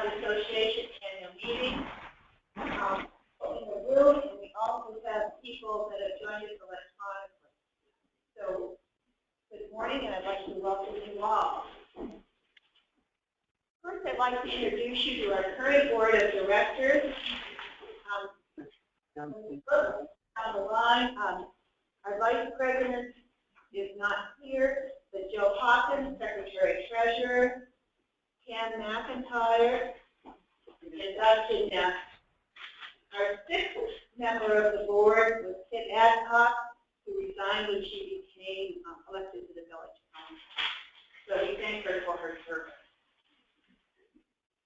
Association Annual Meeting in the room, and we also have people that have joined us electronically. So, good morning, and I'd like to welcome you all. First, I'd like to introduce you to our current board of directors. When we look down the line, our vice president is not here, but Joe Hawkins, secretary treasurer, Cam McIntyre, and Dustin Neff. Our sixth member of the board was Kit Adcock, who resigned when she became elected to the village council. So we thank her for her service.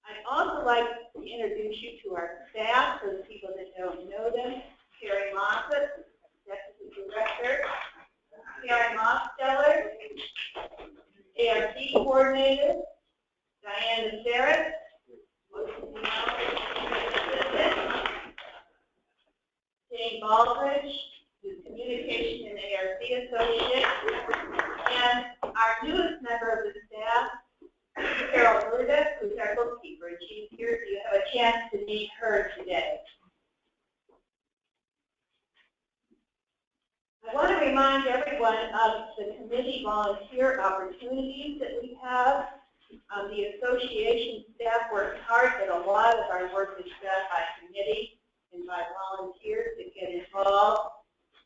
I'd also like to introduce you to our staff, for the people that don't know them. Carrie Moffett, executive director. Karen Mosteller, ARC coordinator. Diana Ferris, Jane Baldridge, who's communication and ARC associate, and our newest member of the staff, Carol Burda, who's our bookkeeper, and she's here, so you have a chance to meet her today. I want to remind everyone of the committee volunteer opportunities that we have. The association staff works hard, but a lot of our work is done by committee and by volunteers that get involved.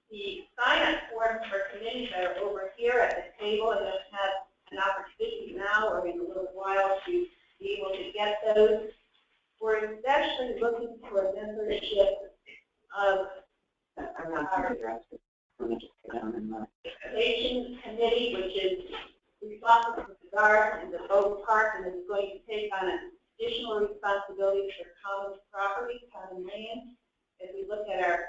The sign-up forms for committees are over here at the table, and you'll have an opportunity now or in a little while to be able to get those. We're especially looking for a membership of our Education Committee, which is responsible for the garden and the boat park, and is going to take on additional responsibilities for common property, common land, as we look at our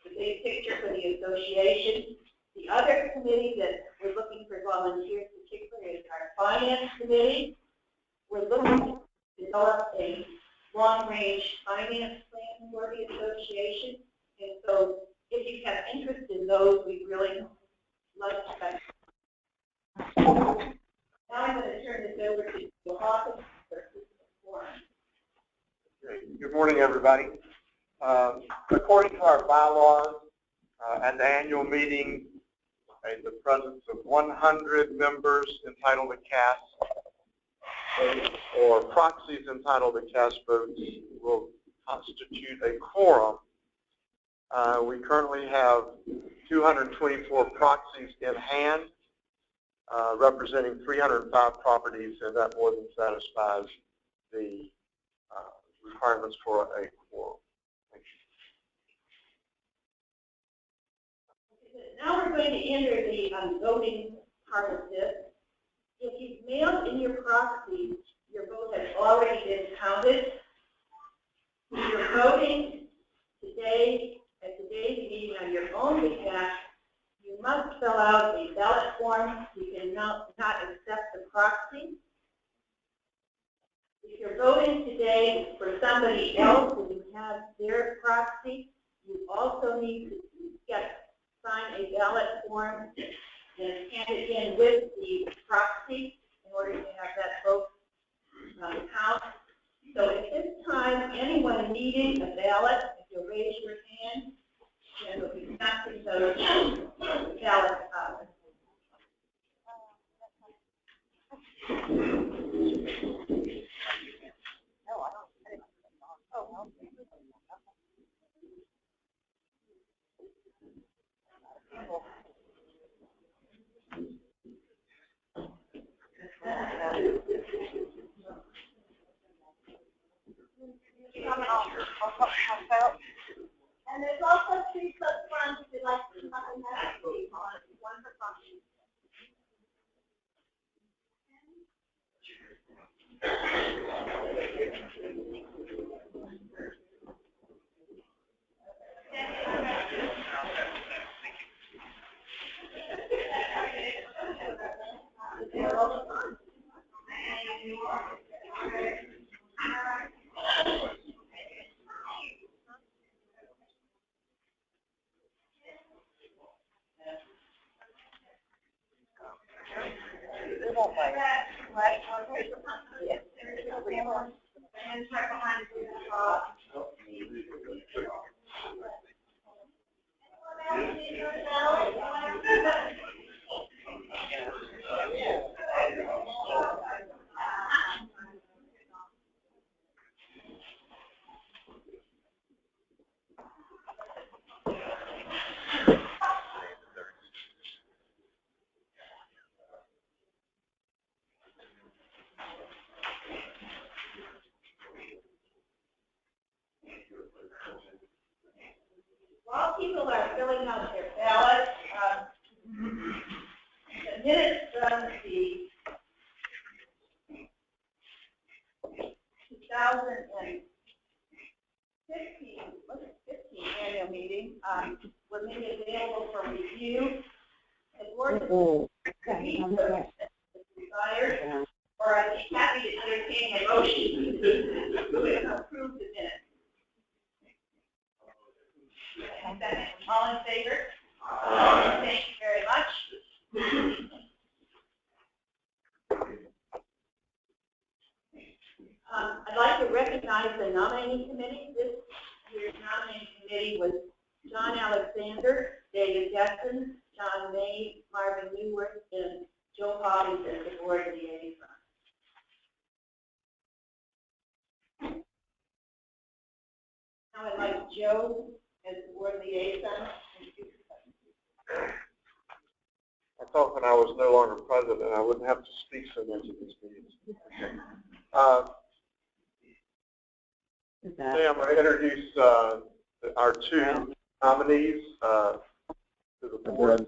the big picture for the association. The other committee that we're looking for volunteers particularly is our Finance Committee. We're looking to develop a long-range finance plan for the association, and so if you have interest in those, we really like that. Now I'm going to turn this over to Joe Hawkins for the forum. Good morning, everybody. According to our bylaws, at the annual meeting, in the presence of 100 members entitled to cast votes or proxies entitled to cast votes will constitute a quorum. We currently have 224 proxies in hand, representing 305 properties, and that more than satisfies the requirements for a quorum. Thank you. Now we're going to enter the voting part of this. If you've mailed in your proxies, your vote has already been counted. If you're voting today at today's meeting on your own behalf, you must fill out a ballot form. You cannot accept the proxy. If you're voting today for somebody else and you have their proxy, you also need to sign a ballot form and hand it in with the proxy in order to have that vote count. So at this time, anyone needing a ballot, if you'll raise your hand, and we'll be counting those ballots out. And there's also 3 sub-forms if you'd like to come and have a seat on one for function. And right behind you. While people are filling out their ballots, the minutes from the 2015 annual meeting were made available for review. The board is desired, or I'd be happy to entertain a motion to approve the minutes. All in favor? Thank you very much. I'd like to recognize the nominating committee. This year's nominating committee was John Alexander, David Getson, John May, Marvin Newworth, and Joe Hawkins as the board liaison. Now I'd like Joe as the board liaison. I thought when I was no longer president, I wouldn't have to speak so much at these meetings. Today I'm going to introduce our two nominees to the board.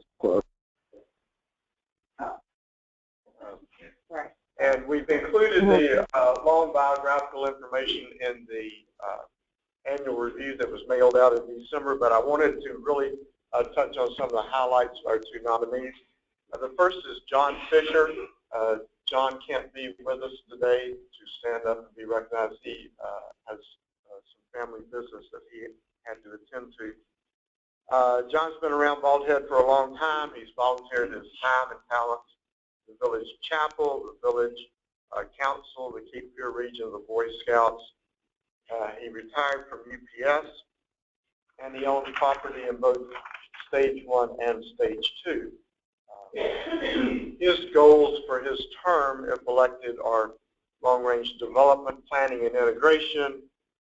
And we've included the long biographical information in the annual review that was mailed out in December, but I wanted to really touch on some of the highlights of our two nominees. The first is John Fisher. John can't be with us today to stand up and be recognized. He has some family business that he had to attend to. John's been around Bald Head for a long time. He's volunteered his time and talents the village chapel, the village council, the Cape Fear region of the Boy Scouts. He retired from UPS, and he owns property in both Stage 1 and Stage 2. His goals for his term, if elected, are long-range development, planning and integration,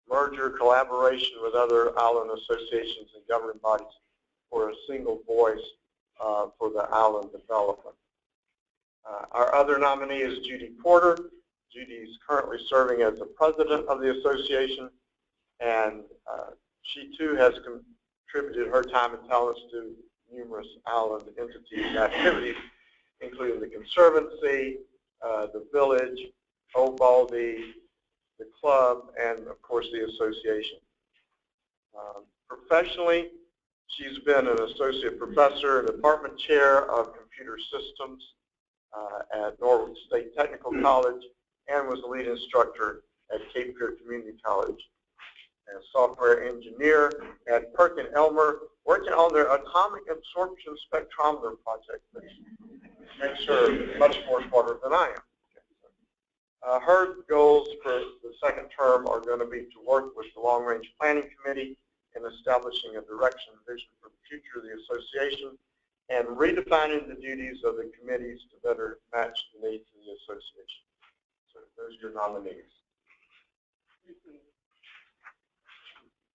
merger, collaboration with other island associations and governing bodies for a single voice for the island development. Our other nominee is Judy Porter. Judy is currently serving as the president of the association, and she too has contributed her time and talents to numerous island entities and activities, including the Conservancy, the village, Old Baldy, the club, and of course the association. Professionally, she's been an associate professor and department chair of computer systems at Norwood State Technical College, and was the lead instructor at Cape Fear Community College, and software engineer at Perkin Elmer, working on their atomic absorption spectrometer project, which makes her much more smarter than I am. Her goals for the second term are going to be to work with the Long Range Planning Committee in establishing a direction and vision for the future of the association, and redefining the duties of the committees to better match the needs of the association. So those are your nominees.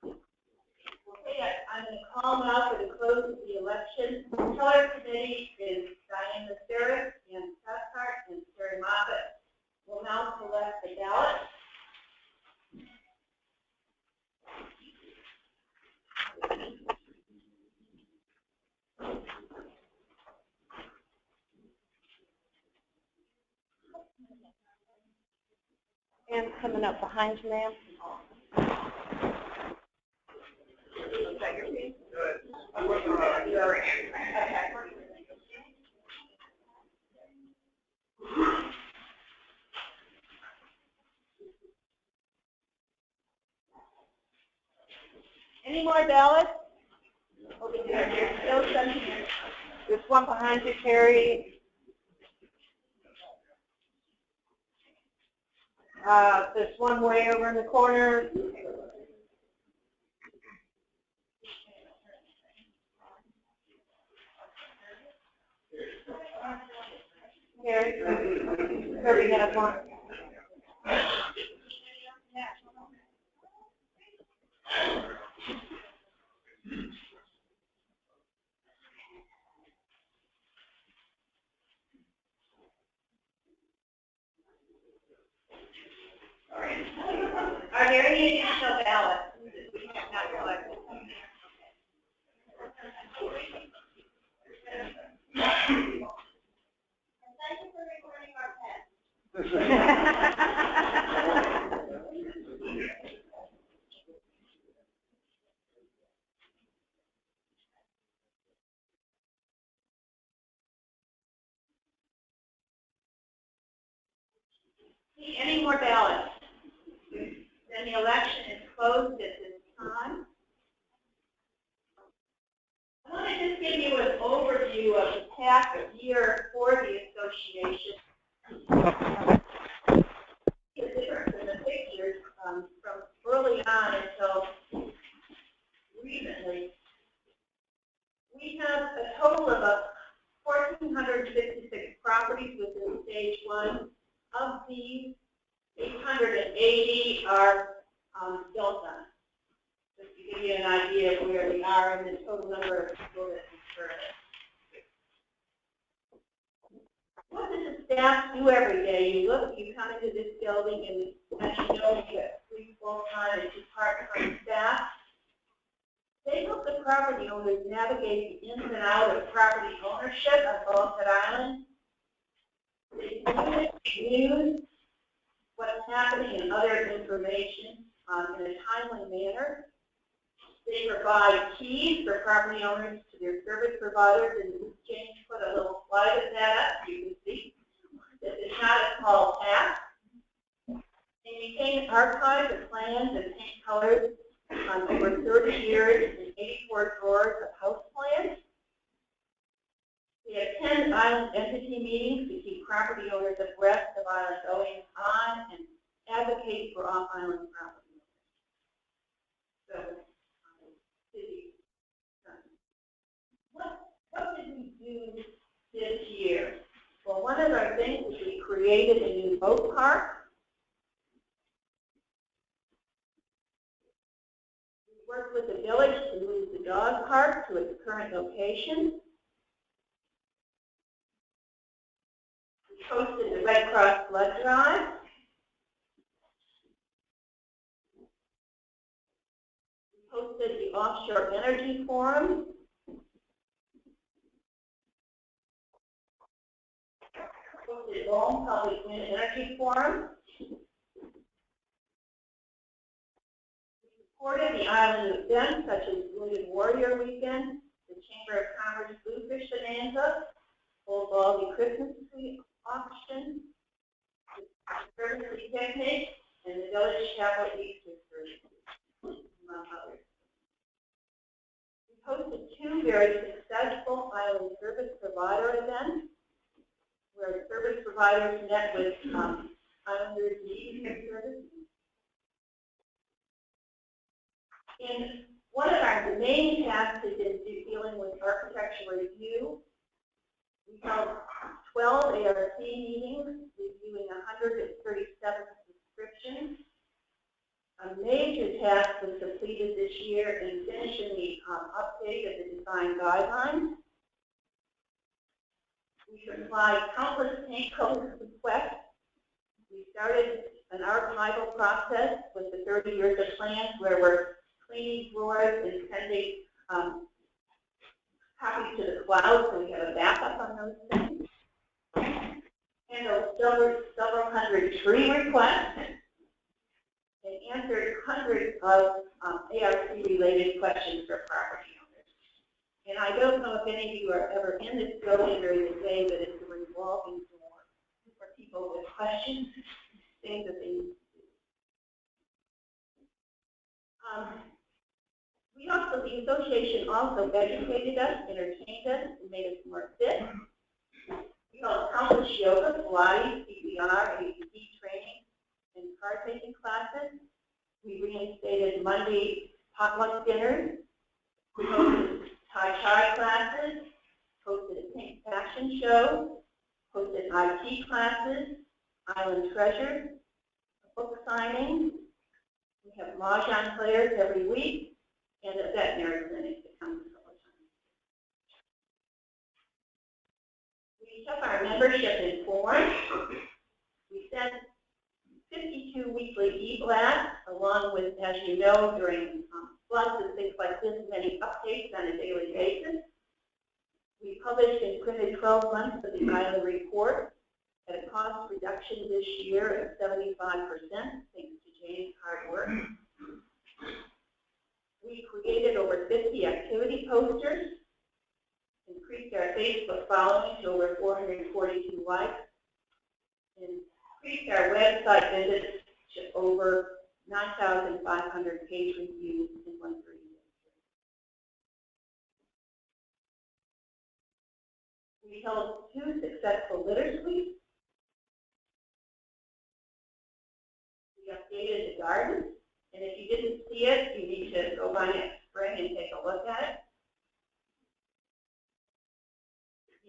Okay, I'm going to call now for the close of the election. The color committee is Diana Sarah and Cathcart and Terry Moffitt. We'll now select the ballot. And coming up behind you, ma'am. Is that your piece? Good. Any more ballots? Okay, there's still some here. There's one behind you, Terry. There's one way over in the corner. Here, Kirby has one. Are there any additional ballots that we have not collected? Thank you for recording our Any more ballots? Then the election is closed at this time. I want to just give you an overview of the past year for the association. The difference in the pictures from early on until recently. We have a total of 1,456 properties within stage 1. Of these, 880 are built on. Just to give you an idea of where we are in the total number of people that we serve. What does the staff do every day? You look, you come into this building, and as you know, we have 3 full-time and 2 part-time staff. They help the property owners navigate the ins and outs of property ownership on Balsett Island. They news, what's happening, and other information in a timely manner. They provide keys for property owners to their service providers, and James put a little slide of that up. You can see that the shot is called app. They maintain archives of plans and paint colors over 30 years and 84 drawers of house plans. They attend island entity meetings to keep property owners abreast of island goings on and advocate for off-island property owners. So, what did we do this year? Well, one of our things is we created a new boat park. We worked with the village to move the dog park to its current location. Hosted the Red Cross Blood Drive. We hosted the Offshore Energy Forum. Hosted the Rome Public Wind Energy Forum. We supported the island events such as Wounded Warrior Weekend, the Chamber of Commerce Bluefish Bonanza, Old Baldy Christmas Tree Auction, the Service Picnic, and the Village Chapel Easter Service, among others. We hosted 2 very successful island service provider events, where service providers met with islanders needing their services. And one of our main tasks has been dealing with architectural review. We held 12 ARC meetings, reviewing 137 subscriptions. A major task was completed this year in finishing the update of the design guidelines. We supplied countless paint code requests. We started an archival process with the 30 years of plans where we're cleaning drawers and sending copies to the cloud so we have a backup on those things. Handled several hundred tree requests and answered hundreds of ARC-related questions for property owners. And I don't know if any of you are ever in this building during the day, but it's a revolving door for people with questions, things that they need to do. The association also educated us, entertained us, and made us more fit. We held countless yoga, Pilates, CPR, AEC training, and card-making classes. We reinstated Monday potluck dinners. We hosted Tai Chi classes, hosted a pink fashion show, hosted IT classes, Island Treasures, a book signing. We have mahjong players every week, and a veterinary clinic that comes a couple times. We took our membership informed. We sent 52 weekly e-blasts, along with, as you know, during floods and things like this, many updates on a daily basis. We published and printed 12 months of the Isla report at a cost reduction this year of 75%, thanks to Jane's hard work. We created over 50 activity posters, increased our Facebook following to over 442 likes, and increased our website visits to over 9,500 page reviews in 1 year. We held 2 successful litter sweeps. We updated the garden, and if you didn't see it, you need to go by next spring and take a look at it.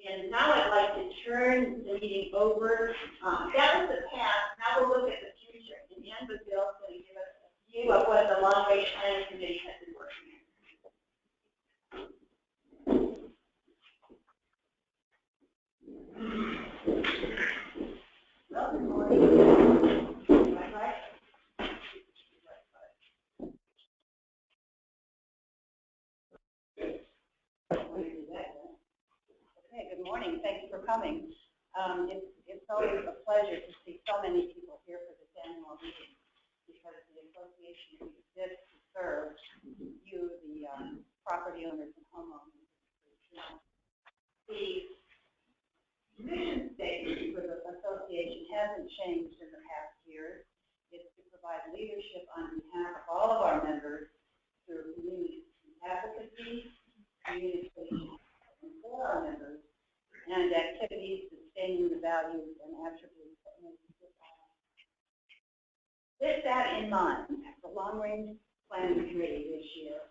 And now I'd like to turn the meeting over. That was the past. Now we'll look at the future. And Ann Bazille is going to give us a view of what the Long Range Planning Committee has been working on. Well, good morning. Am I right? Okay, good morning. Thanks for coming. It's always a pleasure to see so many people here for this annual meeting, because the association exists to serve you, the property owners and homeowners. The mission statement for the association hasn't changed in the past years. It's to provide leadership on behalf of all of our members through community advocacy, communication for our members, and activities sustaining the values and attributes that make us all. With that in mind, the Long Range Planning Committee this year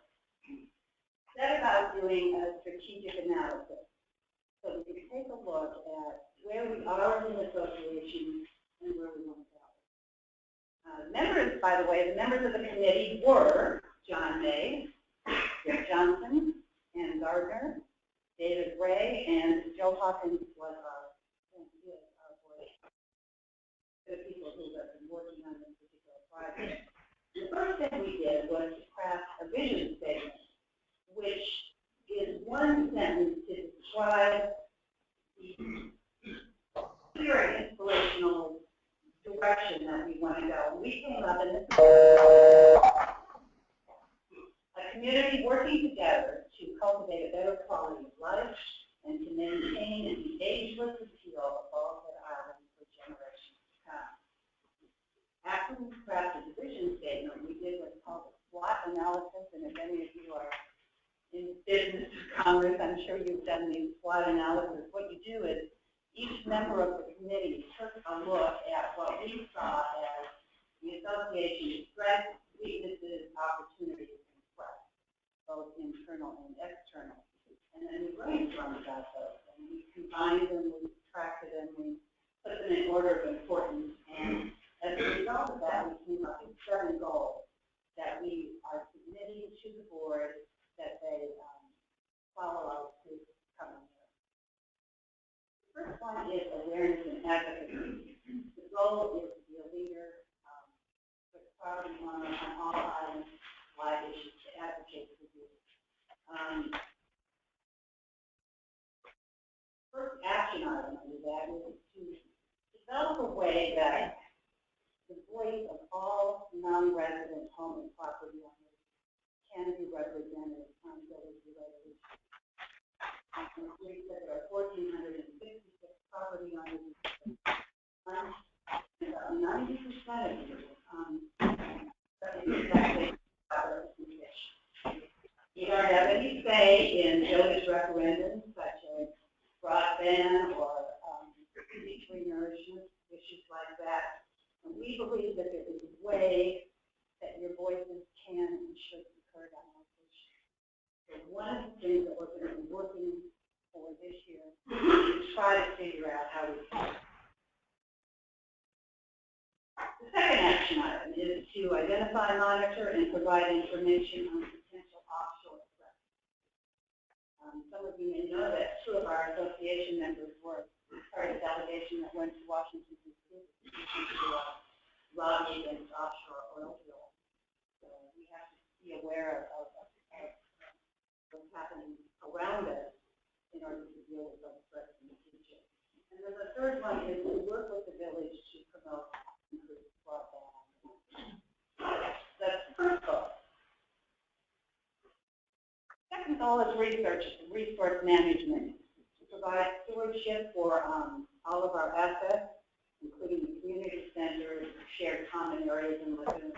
set about doing a strategic analysis. So we can take a look at where we are in the association and where we want to go. Members, by the way, the members of the committee were John May, Dick Johnson, Ann Gardner, David Ray, and Joe Hawkins was our board. The people who have been working on this particular project. The first thing we did was to craft a vision statement, which is one sentence to describe the clear and inspirational direction that we want to go. We came up in this a community working together to cultivate a better quality of life and to maintain the ageless appeal of Bald Head Island for generations to come. After we crafted the vision statement, we did what's called a SWOT analysis, and if any of you are in business or Congress, I'm sure you've done these SWOT analysis. What you do is each member of the committee took a look at what we saw as the association's strengths, weaknesses, opportunities, and threats, both internal and external. And then we brainstormed about those, and we combined them, we subtracted them, we put them in order of importance, and as a result of that, we came up with 7 goals that we are submitting to the board that they follow out to coming year. The first one is awareness and advocacy. The goal is to be a leader with property owners on all islands, wide issues to advocate for you. First action item under that is to develop a way that the voice of all non-resident home and property owners can be represented on village-related issues. We said there are 1,466 property owners. About 90% of you exactly you don't have any say in village referendums such as broadband or beach renourishment, issues like that. And we believe that way that your voices can and should be heard on this issue. So one of the things that we're going to be working for this year is try to figure out how we can. The second action item is to identify, monitor, and provide information on potential offshore threats. Some of you may know that two of our association members were part of a delegation that went to Washington, D.C. to lobby against offshore oil drilling. So we have to be aware of what's happening around us in order to deal with those threats in the future. And then the third one is to work with the village to promote improved broadband. That's the first goal. Second goal is research and resource management, to provide stewardship for all of our assets, including the community centers, shared common areas and lagoons.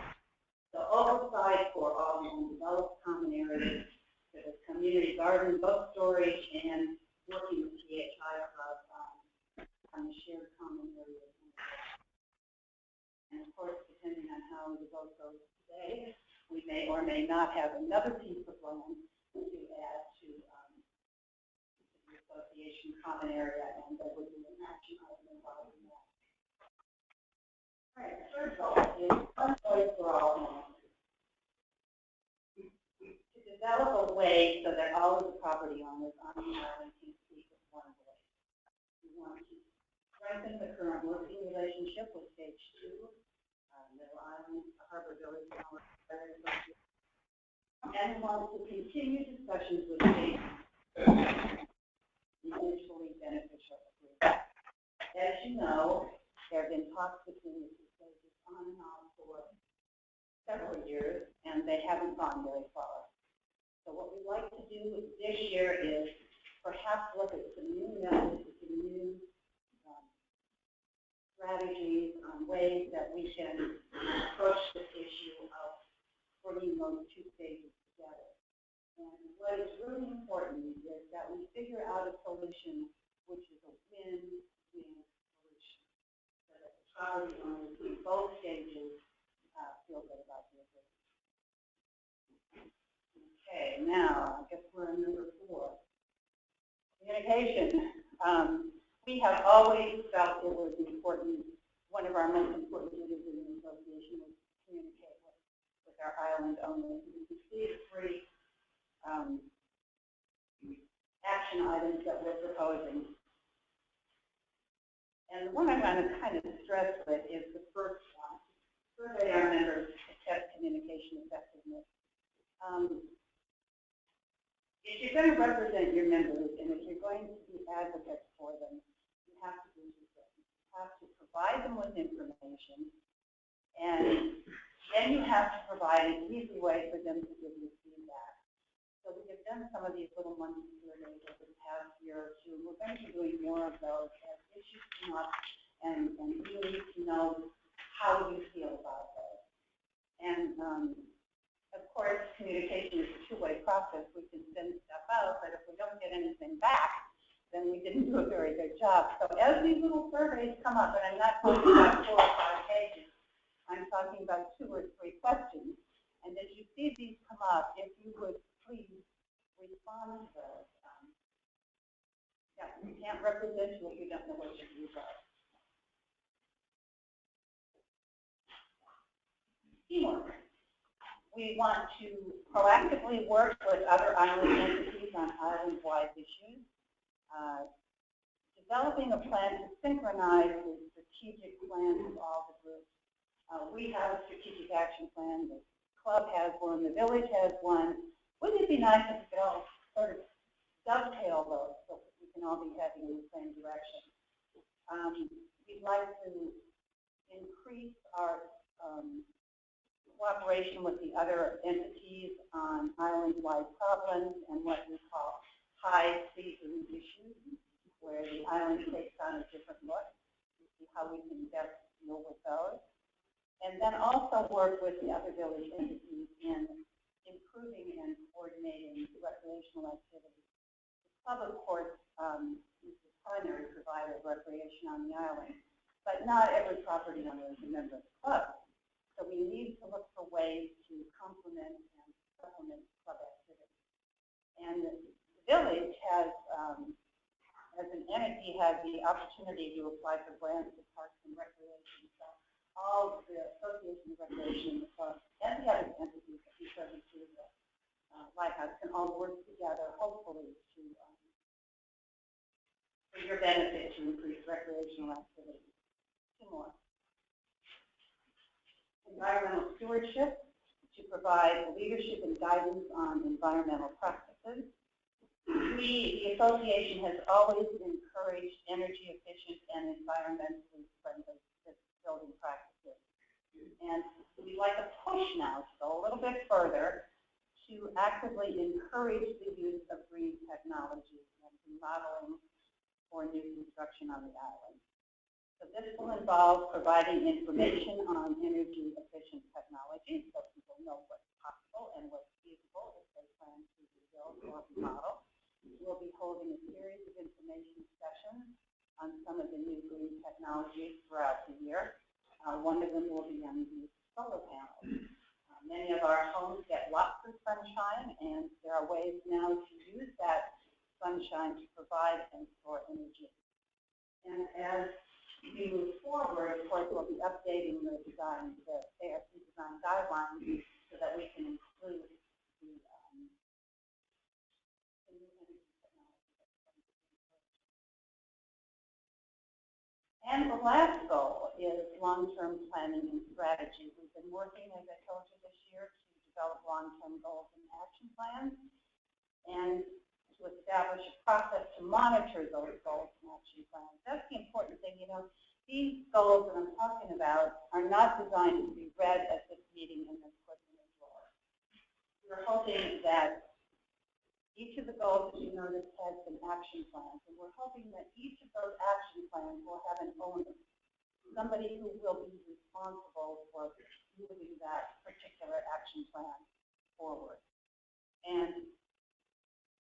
So oversight for all the undeveloped common areas, such as community garden, book storage, and working with BHA on the shared common areas. And of course, depending on how the vote goes today, we may or may not have another piece of land to add to the association common area, and there would be an action item involved in that. All right, the third goal is one voice for all homeowners. To develop a way so that all of the property owners on the island can speak with one voice. We want to strengthen the current working relationship with Stage 2, Middle Island, Harbor Village, and want to continue discussions with Stage 2, mutually beneficial agreement. As you know, there have been talks between the two stages on and off for several years, and they haven't gone very far. So what we'd like to do this year is perhaps look at some new methods, some new strategies on ways that we can approach this issue of bringing those two stages together. And what is really important is that we figure out a solution which is a win-win solution, so that the property owners in both stages feel good about the agreement. Okay, now I guess we're on number 4. Communication. We have always felt it was important. One of our most important duties in the association was to communicate with our island owners. You can see the 3 action items that we're proposing. And the one I want to kind of stress with is the first one. Survey our members to test communication effectiveness. If you're going to represent your members and if you're going to be advocates for them, you have to do 2 things. You have to provide them with information, and then you have to provide an easy way for them to give you feedback. So we have done some of these little monkey surveys over the past year or 2. We're going to be doing more of those as issues come up, and you need to know how you feel about those. And of course, communication is a 2-way process. We can send stuff out, but if we don't get anything back, then we didn't do a very good job. So as these little surveys come up, and I'm not talking about 4 or 5 pages, I'm talking about 2 or 3 questions. And as you see these come up, if you would please respond to those. Yeah, you can't represent you if you don't know what your views are. Teamwork. We want to proactively work with other island entities on island-wide issues. Developing a plan to synchronize the strategic plans of all the groups. We have a strategic action plan. The club has one. The village has one. Wouldn't it be nice if we could all sort of dovetail those so we can all be heading in the same direction? We'd like to increase our cooperation with the other entities on island-wide problems and what we call high-season issues, where the island takes on a different look. We see how we can best deal with those. And then also work with the other village entities in improving and coordinating recreational activities. The club, of course, is the primary provider of recreation on the island, but not every property owner is a member of the club. So we need ways to complement and supplement club activities. And the village has, as an entity, has the opportunity to apply for grants to Parks and Recreation. So all of the Association of Recreation clubs and the other entities that we serve through the Lighthouse can all work together, hopefully, to for your benefit to increase recreational activity. Two more. Environmental stewardship, to provide leadership and guidance on environmental practices. The association has always encouraged energy efficient and environmentally friendly building practices. And we'd like to push now to go a little bit further to actively encourage the use of green technology and remodeling or new construction on the island. So this will involve providing information on energy efficient technology so people know what's possible and what's feasible if they plan to rebuild or remodel. We'll be holding a series of information sessions on some of the new green technologies throughout the year. One of them will be on the use of solar panels. Many of our homes get lots of sunshine, and there are ways now to use that sunshine to provide and store energy. And as we move forward, of course, we'll be updating the design, the ARC design guidelines so that we can include the new energy technology. And the last goal is long-term planning and strategy. We've been working, as I told you, this year to develop long-term goals and action plans and to establish a process to monitor those goals and action plans. That's the important thing. You know, these goals that I'm talking about are not designed to be read at this meeting and then put in a drawer. We're hoping that each of the goals, as you notice, has some action plans, and we're hoping that each of those action plans will have an owner, somebody who will be responsible for moving that particular action plan forward. And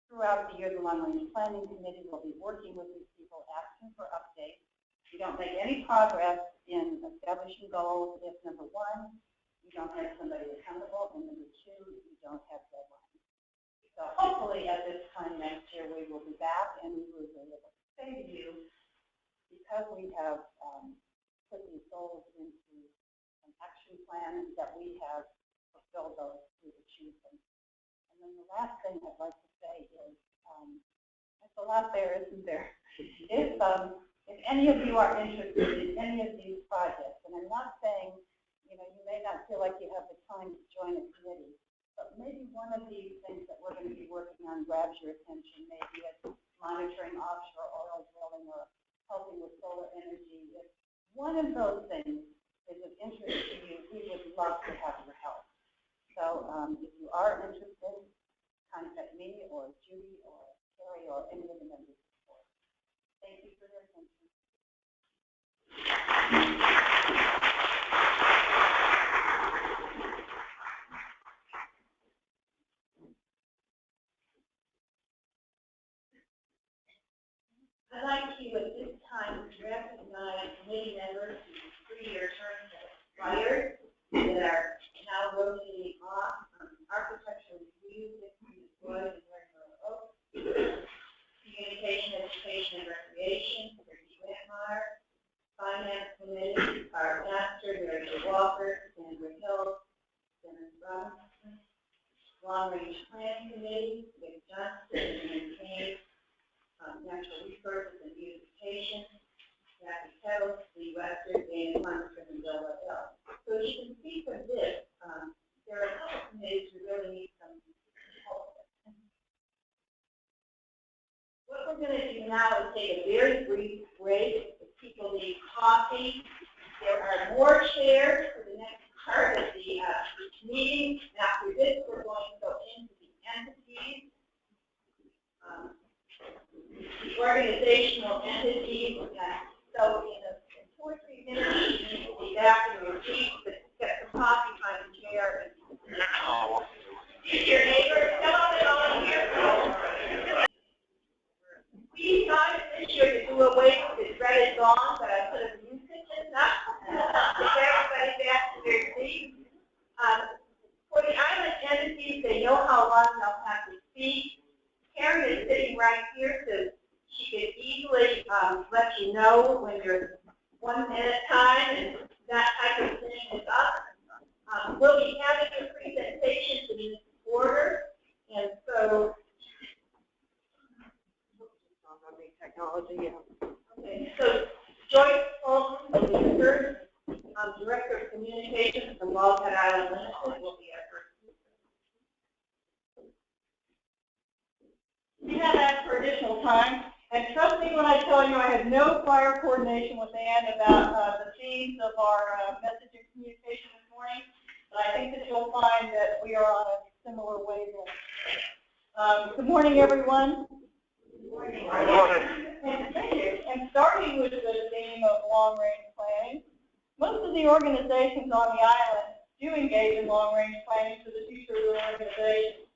throughout the year, the Long Range Planning Committee will be working with these people, asking for updates. We don't make any progress in establishing goals if, number one, you don't have somebody accountable, and number two, you don't have deadlines. So hopefully at this time next year, we will be back and we will be able to say to you, because we have put these goals into an action plan, that we have fulfilled those, we've achieved them. And then the last thing I'd like to say is, there's a lot there, isn't there? If any of you are interested in any of these projects, and I'm not saying, you know, you may not feel like you have the time to join a committee, but maybe one of these things that we're going to be working on grabs your attention, maybe it's monitoring offshore oil drilling or helping with solar energy. If one of those things is of interest to you, we would love to have your help. So if you are interested, contact me or Judy or Carrie or any of the members of the board. Thank you for your attention. I'd like to, at this time, recognize committee members whose 3-year terms have expired that are now rotating off from architecture review, Wood, and Warehouse Oak, communication, education, and recreation, Ricky Whitmire, finance committee, our master, Mary Jo Walker, Sandra Hill, Dennis Robinson, long range planning committee, Vic Johnston, and Kane, natural resources and beautification, Kathy Kettles, Lee Webster, Dana Hunter, and Bill Liddell. So you can see from this, there are a couple of committees who really need some help. What we're going to do now is take a very brief break. If people need coffee, there are more chairs for the next part of the meeting. After this, we're going to go into the entities. Organizational entities, so in 2 or 3 minutes, you will be back in your seat, but get some coffee, find a chair. Your neighbors, hello, here. We decided this year to do away with the dreaded gong, but I put a music in now to get everybody back to their seats. they know how long they'll have to speak. Karen is sitting right here, so she can easily let you know when your 1 minute time and that type of thing is up. We'll be having a presentation in this order, and so Technology, okay, so Joyce Fulton, the leader, Director of Communications from BHA Annual Meeting, will be our first speaker. We have asked for additional time, and trust me when I tell you I had no prior coordination with Ann about the themes of our message and communication this morning, but I think that you'll find that we are on a similar wavelength. Good morning, everyone. Good morning. And starting with the theme of long-range planning, most of the organizations on the island do engage in long-range planning for the future of their organization.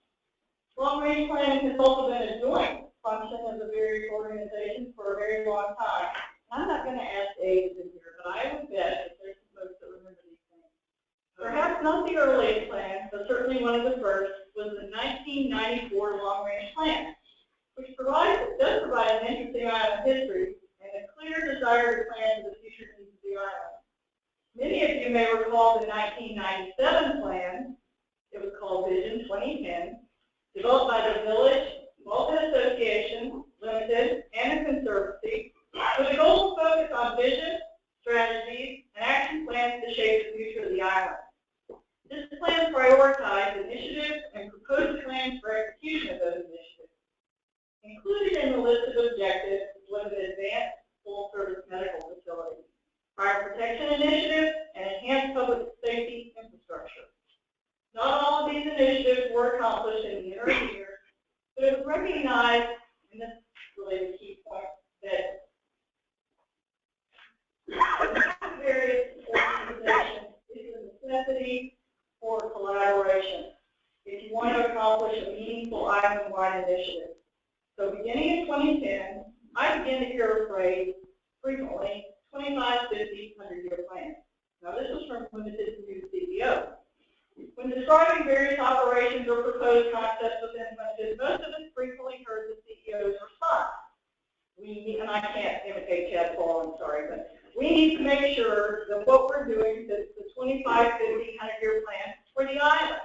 Long-range planning has also been a joint function of the various organizations for a very long time. I'm not going to ask A's in here, but I would bet that there's some folks that remember these things. Perhaps not the earliest plan, but certainly one of the first, was the 1994 long-range plan, which does provide an interesting island history and a clear desire to plan for the future needs of the island. Many of you may recall the 1997 plan. It was called Vision 2010, developed by the Village Multi-Association Limited and the Conservancy, with a goal to focus on vision, strategies, and action plans to shape the future of the island. This plan prioritized initiatives and proposed plans for execution of those initiatives. Included in the list of objectives was an advanced full-service medical facility, fire protection initiatives, and enhanced public safety infrastructure. Not all of these initiatives were accomplished in the interim years, but it was recognized, and this is really the key point, that various organizations is a necessity for collaboration if you want to accomplish a meaningful island-wide initiative. So beginning in 2010, I began to hear a phrase frequently, 25, 50, 100-year plan. Now this was from Limited's new CEO. When describing various operations or proposed concepts within Limited, most of us frequently heard the CEO's response. And I can't imitate Chad Paul, I'm sorry, but we need to make sure that what we're doing is the 25, 50, 100-year plan for the island.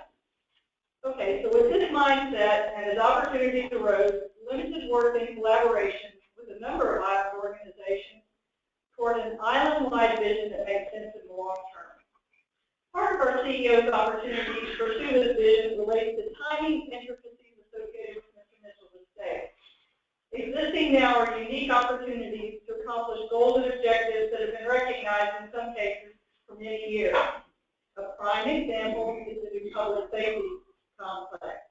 Okay, so with this mindset and as opportunities arose, Limited worked in collaboration with a number of island organizations toward an island-wide vision that makes sense in the long term. Part of our CEO's opportunity to pursue this vision relates to timing intricacies associated with Mr. Mitchell's estate. Existing now are unique opportunities to accomplish goals and objectives that have been recognized in some cases for many years. A prime example is the new public safety complex.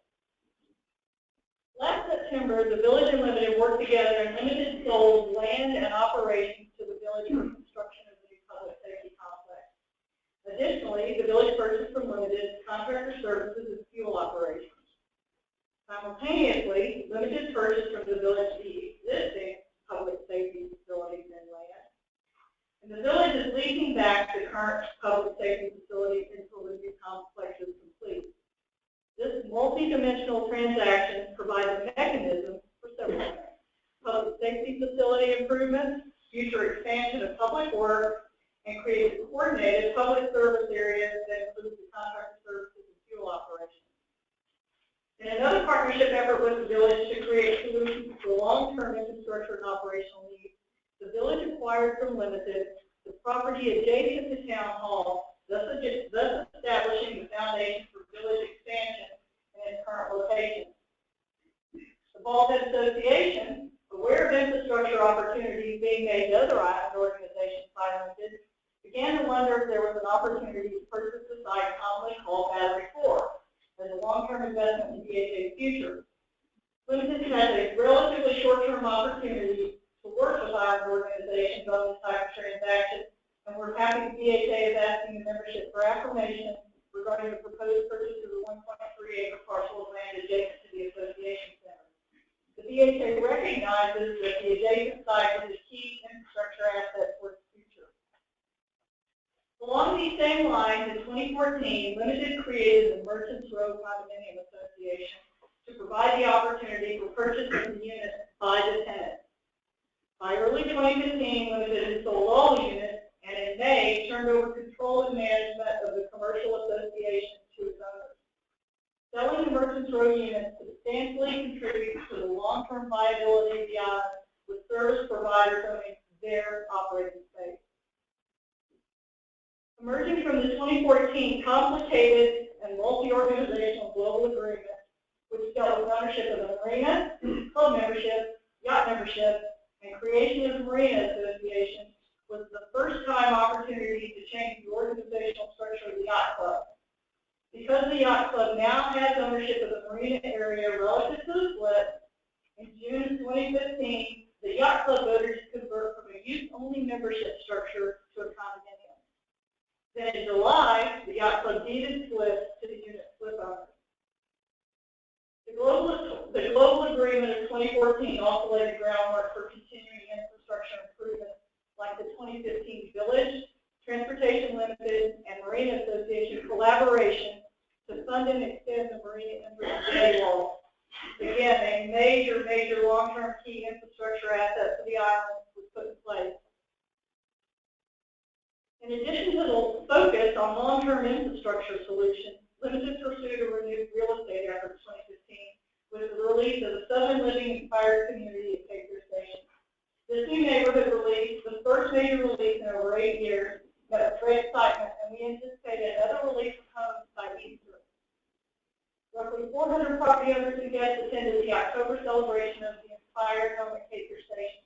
Last September, the Village and Limited worked together and Limited sold land and operations to the Village for construction of the new public safety complex. Additionally, the Village purchased from Limited contractor services and fuel operations. Simultaneously, Limited purchased from the Village the existing public safety facilities and land. And the Village is leasing back the current public safety facilities until the new complex is complete. This multi-dimensional transaction provides a mechanism for several things: public safety facility improvements, future expansion of public work, and creates coordinated public service areas that include the contractor services and fuel operations. In another partnership effort with the Village to create solutions for long-term infrastructure and operational needs, the Village acquired from Limited the property adjacent to Town Hall, thus establishing the foundation for Village expansion in its current location. The Bald Head Association, aware of infrastructure opportunities being made to other island organizations by Limited, began to wonder if there was an opportunity to purchase the site commonly called Battery 4 as a long-term investment in BHA's future. Limited has a relatively short-term opportunity to work with island organizations on this type of transaction, and we're happy BHA is asking the membership for affirmation regarding the proposed purchase of the 1.3-acre parcel of land adjacent to the Association Center. The BHA recognizes that the adjacent site is a key infrastructure asset for its future. Along these same lines, in 2014, 2014, Limited created the Merchants Row Condominium Association to provide the opportunity for purchase of the units by the tenant. By early 2015, Limited had sold all the units, and in May, turned over control and management of the commercial association to its owners. Selling the Merchants Row units substantially contributes to the long-term viability of the island, with service providers owning their operating space. Emerging from the 2014 complicated and multi-organizational global agreement, which dealt with ownership of the marina, club membership, yacht membership, and creation of the marina association, was the first-time opportunity to change the organizational structure of the yacht club. Because the yacht club now has ownership of the marina area relative to the split, in June 2015, the yacht club voted to convert from a youth-only membership structure to a condominium. Then in July, the yacht club deeded split to the unit split owners. The global agreement of 2014 also laid the groundwork for continuing infrastructure improvements like the 2015 Village, Transportation Limited, and Marina Association collaboration to fund and extend the marina infrastructure wall. Again, a major long-term key infrastructure asset for the island was put in place. In addition to the focus on long-term infrastructure solutions, Limited pursued a renewed real estate effort in 2015 with the release of the Southern Living Inspired Community at Cape Station. This new neighborhood release, the first major release in over 8 years, met with great excitement, and we anticipate another release of homes by Easter. Roughly 400 property owners and guests attended the October celebration of the Inspired Home at Cape Station.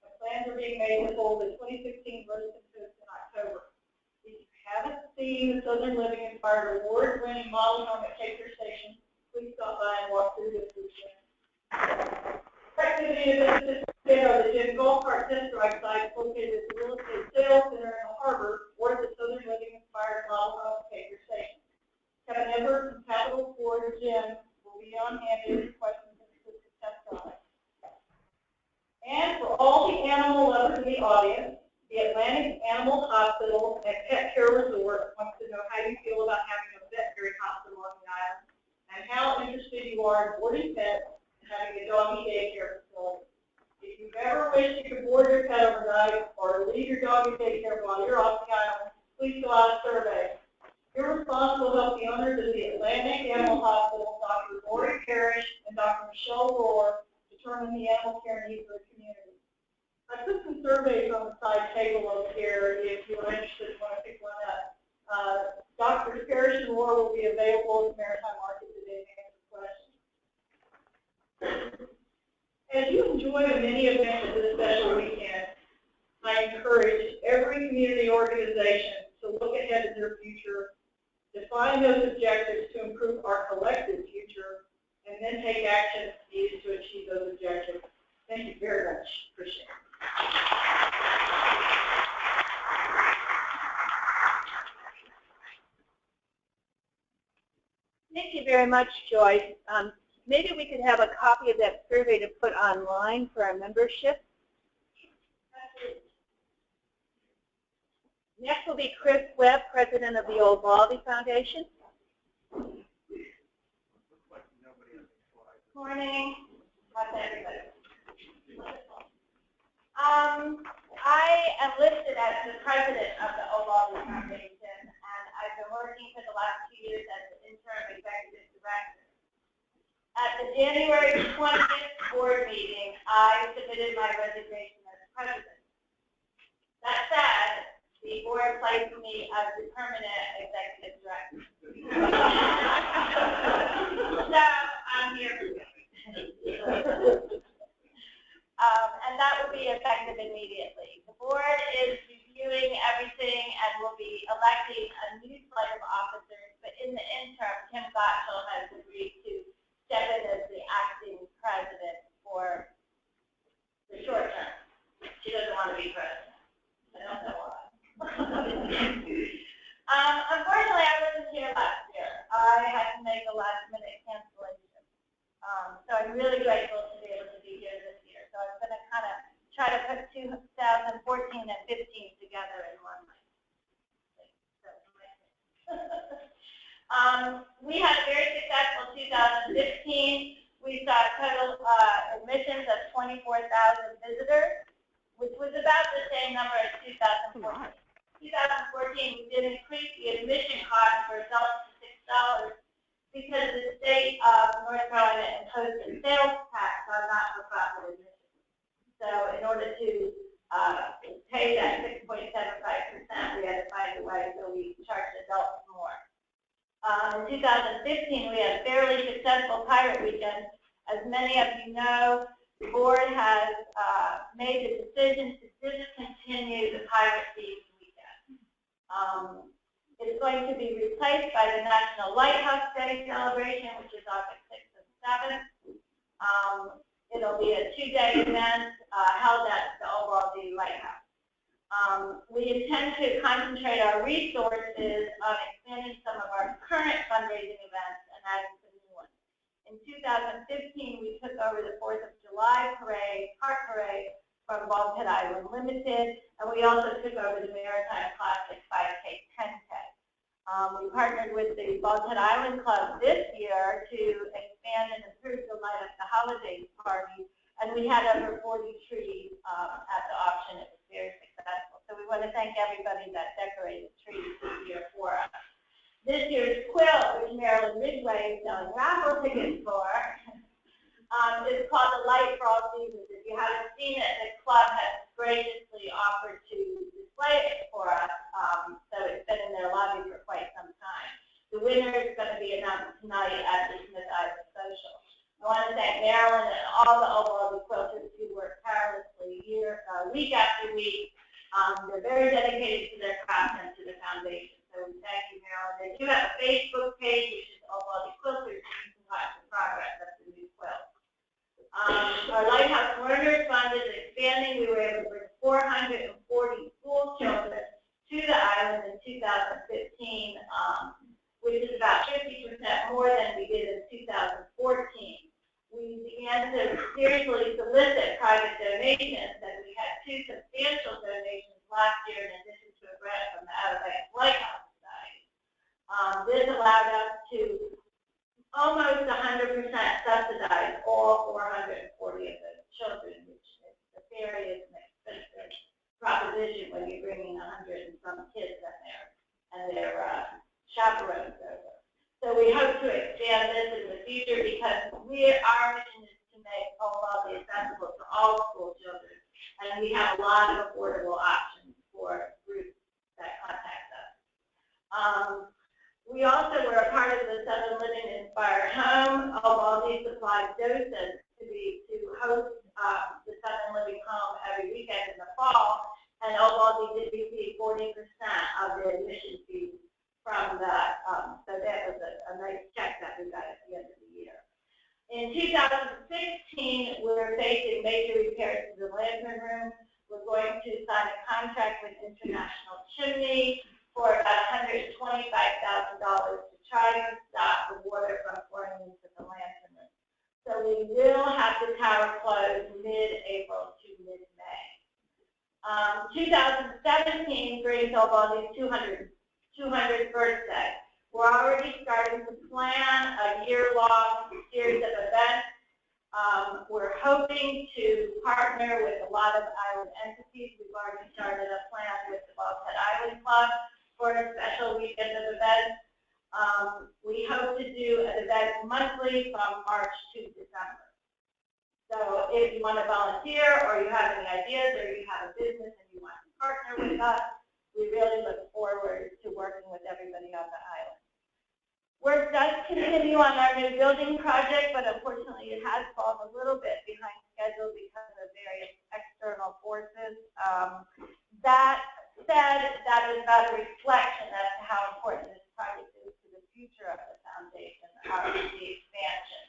And plans are being made to hold the 2016 Roasted Toast in October. If you haven't seen the Southern Living Inspired award-winning model home at Cape Station, please stop by and walk through this weekend. Activity events are the gym golf cart test drive sites located at the Real Estate Sales Center in the Harbor or the Southern Living Inspired model home at Cape Station. Kevin Edwards from Capital Ford Gym will be on hand to answer questions and assist the test drive. And for all the animal lovers in the audience, the Atlantic Animal Hospital and Pet Care Resort wants to know how you feel about having a veterinary hospital on the island and how interested you are in boarding pets and having a doggy daycare facility. If you've ever wished you could board your pet overnight or leave your doggy daycare while you're off the island, please fill out a survey. Your response will help the owners of the Atlantic Animal Hospital, Dr. Lori Parrish and Dr. Michelle Rohr, determine the animal care needs of the community. I put some surveys on the side table over here if you're interested and want to pick one up. Dr. Parrish and Rohr will be available at the Maritime Market today to answer questions. As you enjoy the many events of this special weekend, I encourage every community organization to look ahead to their future, define those objectives to improve our collective future, and then take action needed to achieve those objectives. Thank you very much. Appreciate it. Thank you very much, Joyce. Maybe we could have a copy of that survey to put online for our membership. Next will be Chris Webb, President of the Old Baldy Foundation. Morning. How's everybody? I am listed as the president of the Old Baldy Foundation, and I've been working for the last 2 years as the interim executive director. At the January 20th board meeting, I submitted my resignation as president. That said, the board placed me as the permanent executive director. So I'm here for you. And that will be effective immediately. The board is reviewing everything and will be electing a new slate of officers, but in the interim, Kim Gottschall has agreed to step in as the acting president for the short term. She doesn't want to be president. I don't know why. Unfortunately, I wasn't here last year. I had to make a last-minute cancellation. So I'm really grateful to be able to be here this year. So I'm going to kind of try to put 2014 and 15 together in one night. We had a very successful 2015. We saw total admissions of 24,000 visitors, which was about the same number as 2014. 2014, we did increase the admission cost for adults to $6 because the state of North Carolina imposed a sales tax on not-for-profit admissions. So in order to pay that 6.75%, we had to find a way, so we charged adults more. In 2015, we had a fairly successful pirate weekend. As many of you know, the board has made the decision to discontinue the pirate themed weekend. It's going to be replaced by the National Lighthouse Day celebration, which is August 6th and 7th. It'll be a 2-day event held at the Ovaltine Lighthouse. We intend to concentrate our resources on expanding some of our current fundraising events and adding some new ones. In 2015, we took over the 4th of July park parade from Bald Head Island Limited, and we also took over the Maritime Classic 5K 10K. We partnered with the Bald Head Island Club this year to expand and improve the Light Up the Holidays party, and we had over 40 trees at the auction. It was very successful. So we want to thank everybody that decorated trees this year for us. This year's quilt, which Maryland Midway is selling raffle tickets for, is called the Light for All Seasons. If you haven't seen it, the club has graciously offered to display it for us, so it's been in their lobby for quite some time. The winner is going to be announced tonight at the Smith Island Social. I want to thank Marilyn and all the Ovaltine quilters who work tirelessly week after week. They're very dedicated to their craft and to the foundation. So thank you, Marilyn. They do have a Facebook page, which is Ovaltine Quilters. You can watch the progress of the new quilt. Our Lighthouse Learners Fund is expanding. We were able to bring 440 school children to the island in 2015, which is about 50% more than we did in 2014. We began to seriously solicit private donations, and we had 2 substantial donations last year in addition to a grant from the Outer Banks Lighthouse Society. This allowed us to almost 100% subsidize all 440 of those children, which is a very expensive proposition when you're bringing 100 and some kids and their chaperones over. So we hope to expand this in the future because our mission is to make Ovaltine accessible to all school children, and we have a lot of affordable options for groups that contact us. We also were a part of the Southern Living Inspired Home. Ovaltine supplied doses to host the Southern Living Home every weekend in the fall, and Ovaltine did receive 40% of the admission fees from that. So that was a nice check that we got at the end of the year. In 2016, we're facing major repairs to the lantern room. We're going to sign a contract with International Chimney for about $125,000 to try to stop the water from pouring into the lantern room. So we will have the tower closed mid-April to mid-May. 2017 brings Ovaltine's 200th birthday. We're already starting to plan a year-long series of events. We're hoping to partner with a lot of island entities. We've already started a plan with the Bald Head Island Club for a special weekend of events. We hope to do an event monthly from March to December. So if you want to volunteer or you have any ideas or you have a business and you want to partner with us, we really look forward to working with everybody on the island. Work does continue on our new building project, but unfortunately it has fallen a little bit behind schedule because of various external forces. That said, that is not a reflection as to how important this project is to the future of the foundation, the expansion.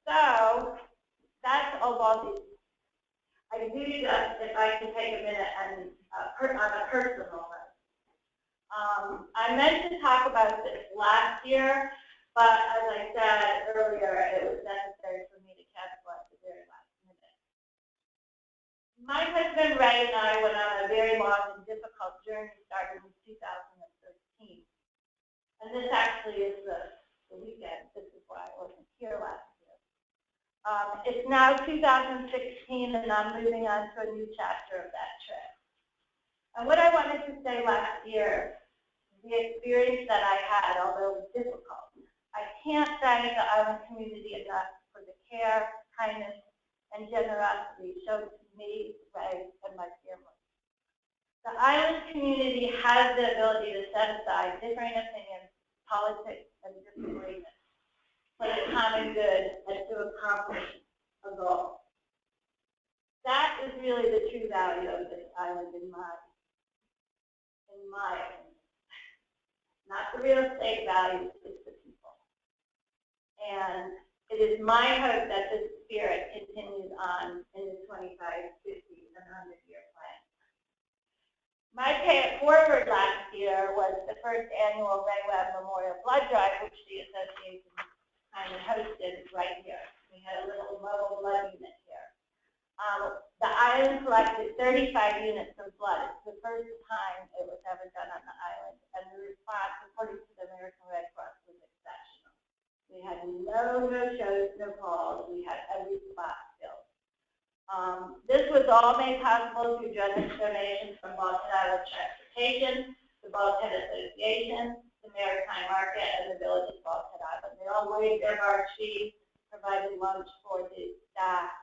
So that's Ovaltine. I do just, if I can take a minute and on a personal note. I meant to talk about this last year, but as I said earlier, it was necessary for me to cancel at the very last minute. My husband Ray and I went on a very long and difficult journey starting in 2013. And this actually is the weekend. This is why I wasn't here last year. It's now 2016, and I'm moving on to a new chapter of that trip. And what I wanted to say last year, the experience that I had, although it was difficult, I can't thank the island community enough for the care, kindness, and generosity shown to me, Ray, and my family. The island community has the ability to set aside differing opinions, politics, and disagreements for the common good and to accomplish a goal. That is really the true value of this island in my opinion. Not the real estate value, it's the people. And it is my hope that this spirit continues on in the 25, 50, and 100-year plan. My pay it forward last year was the first annual Ray Webb Memorial Blood Drive, which the association kind of hosted right here. We had a little mobile blood unit here. The island collected 35 units of blood. It's the first time it was ever done on the island, and the response, according to the American Red Cross, was exceptional. We had no shows, no calls. We had every spot filled. This was all made possible through generous donations from Bulkhead Island Transportation, the Bulkhead Association, the Maritime Market, and the Village of Bulkhead Island. They all waived their barge fees, provided lunch for the staff,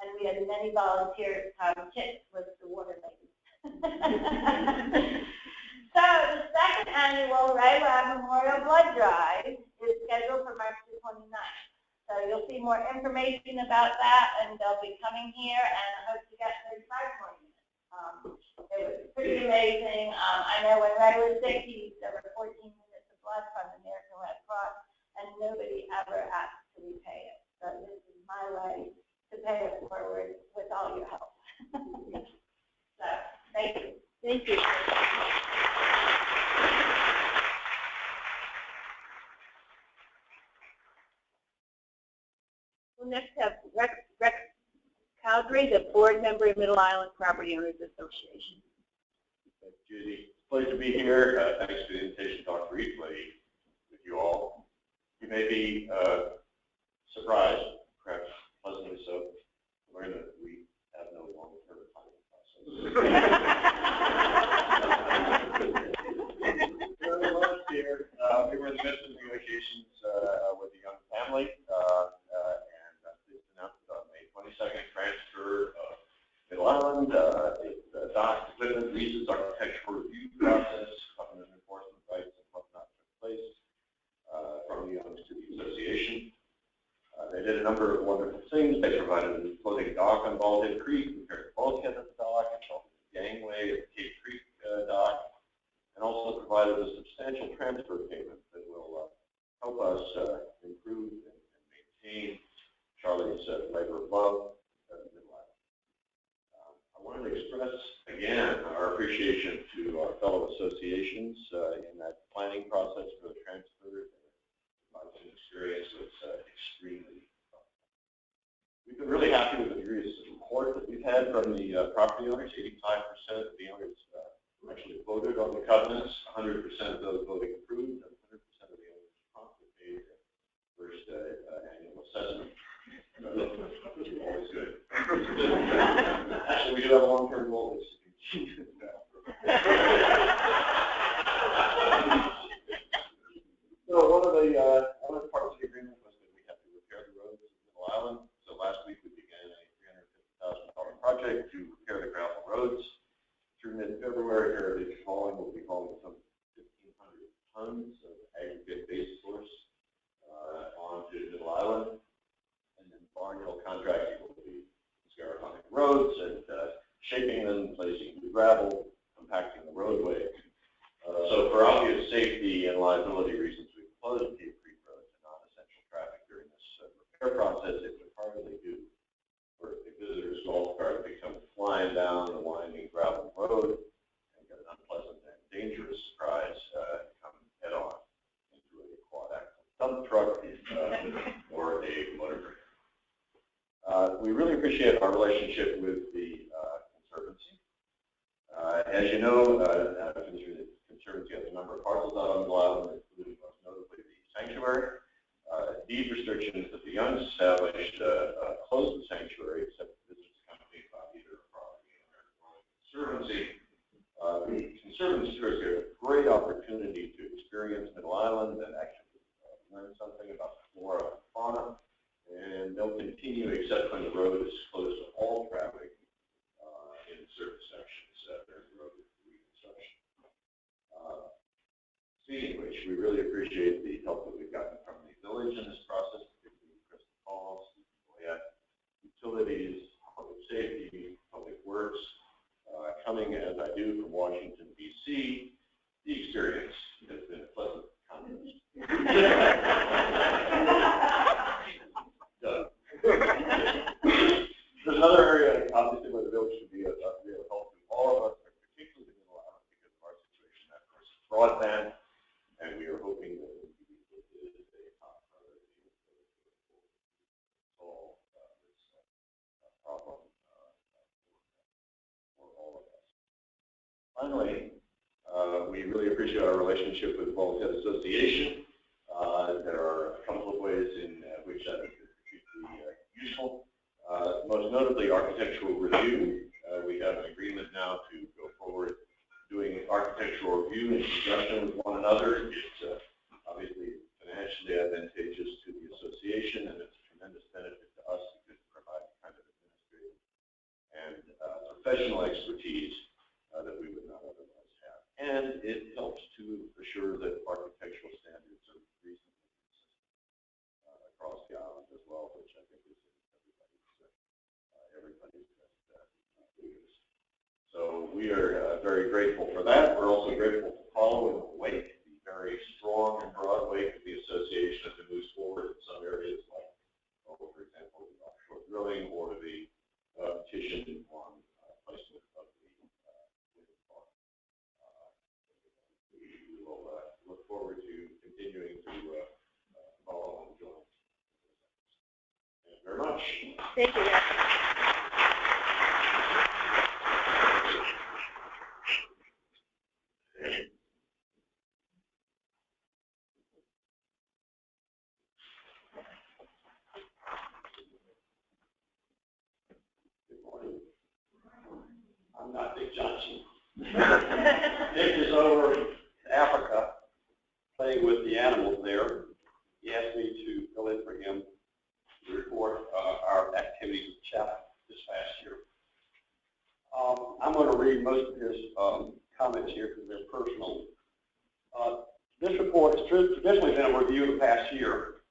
and we had many volunteers come tips with the water ladies. So the second annual Ray Webb Memorial Blood Drive is scheduled for March the 29th. So you'll see more information about that, and they'll be coming here, and I hope to get 35 more units. It was pretty amazing. I know when Ray was sick, he used over 14 units of blood from the American Red Cross, and nobody ever asked to repay it. So this is my way to pay it forward with all your help. So, thank you. Thank you. We'll next have Rex Cowdery, the board member of Middle Island Property Owners Association. Thanks, Judy. It's a pleasure to be here. Thanks for the invitation to talk briefly with you all. You may be surprised, perhaps pleasantly so, to learn that we have no long-term planning process. Last year, we were in the midst of negotiations with a young family, and I'm pleased to announce that on May 22nd, transfer of Middle Island, docs, equipment, leases, architectural review process, covenant enforcement rights, and whatnot took place from the owners to the association. They did a number of wonderful things. They provided a floating dock on Baldhead Creek, repaired the bulkhead at the dock, installed the gangway at the Cape Creek dock, and also provided a substantial transfer payment that will help us improve and maintain Charlie's labor of love at Middle Island. I wanted to express again our appreciation to our fellow associations in that planning process for the transfer. My experience was extremely helpful. We've been really happy with the degree of support that we've had from the property owners. 85% of the owners actually voted on the covenants. 100% of those voting approved, and 100% of the owners promptly paid their first annual assessment. Always good. Actually, we do have a long-term goal. So one of the other parts of the agreement was that we have to repair the roads in Middle Island. So last week we began a $350,000 project to repair the gravel roads. Through mid-February, Heritage Hauling will be hauling some 1,500 tons of aggregate base source onto Middle Island. And then Barnhill Contracting will be scarifying roads and shaping them, placing new gravel, compacting the roadway. So for obvious safety and liability reasons, we've closed Cape Creek Road to non-essential traffic during this repair process. It would hardly do for a visitor's golf cart to come flying down the winding gravel road and get an unpleasant and dangerous surprise come head on into a quad-axle dump truck or a motor grader. We really appreciate our relationship with the Conservancy. As you know, the Conservancy has a number of parcels out on Middle Island, including sanctuary. Deed restrictions that the Youngs established closed the sanctuary except for visits accompanied by either a property owner or a conservancy. The conservancy tours give a great opportunity to experience Middle Island and actually learn something about the flora and fauna. And they'll continue except when the road is closed to all traffic in certain sections during the road reconstruction. Speaking of which, we really appreciate the help that we've gotten from the village in this process, particularly Crystal Falls, utilities, public safety, public works. Coming as I do from Washington, D.C., the experience has been a pleasant contrast. There's another area, obviously, where the village should be a real help to all of us, particularly the Middle Island, because of our situation. That, of course, is broadband, and we are hoping that it is a top priority to solve this problem for all of us. Finally, we really appreciate our relationship with the Bald Head Association. There are a couple of ways in which that is particularly useful. Most notably, architectural review. We have an agreement now to go forward doing architectural review in conjunction with one another. It's obviously financially advantageous to the association, and it's a tremendous benefit to us because it provides kind of administrative and professional expertise that we would not otherwise have. And it helps to assure that architectural standards are reasonably consistent across the island as well, which I think is in everybody's best interest. So we are very grateful for that. We're also grateful to follow in the wake, the very strong and broad wake of the association as it moves forward in some areas like, for example, the offshore drilling or the petition on placement of the wind farm. We will look forward to continuing to follow and join. Thank you very much. Thank you. I'm not Dick Johnson. Dick is over in Africa playing with the animals there. He asked me to fill in for him to report our activities at the chapel this past year. I'm going to read most of his comments here because they're personal. This report has traditionally been a review of the past year.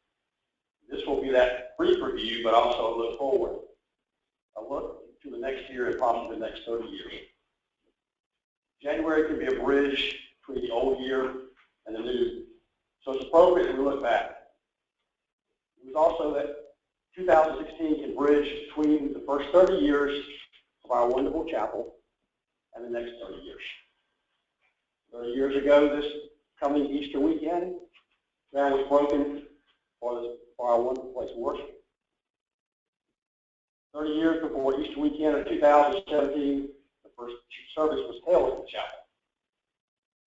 This will be that brief review, but also a look forward. A look to the next year and possibly the next 30 years. January can be a bridge between the old year and the new, so it's appropriate that we look back. It was also that 2016 can bridge between the first 30 years of our wonderful chapel and the next 30 years. 30 years ago, this coming Easter weekend, ground was broken for our wonderful place of worship. 30 years before Easter weekend of 2017, the first service was held at the chapel.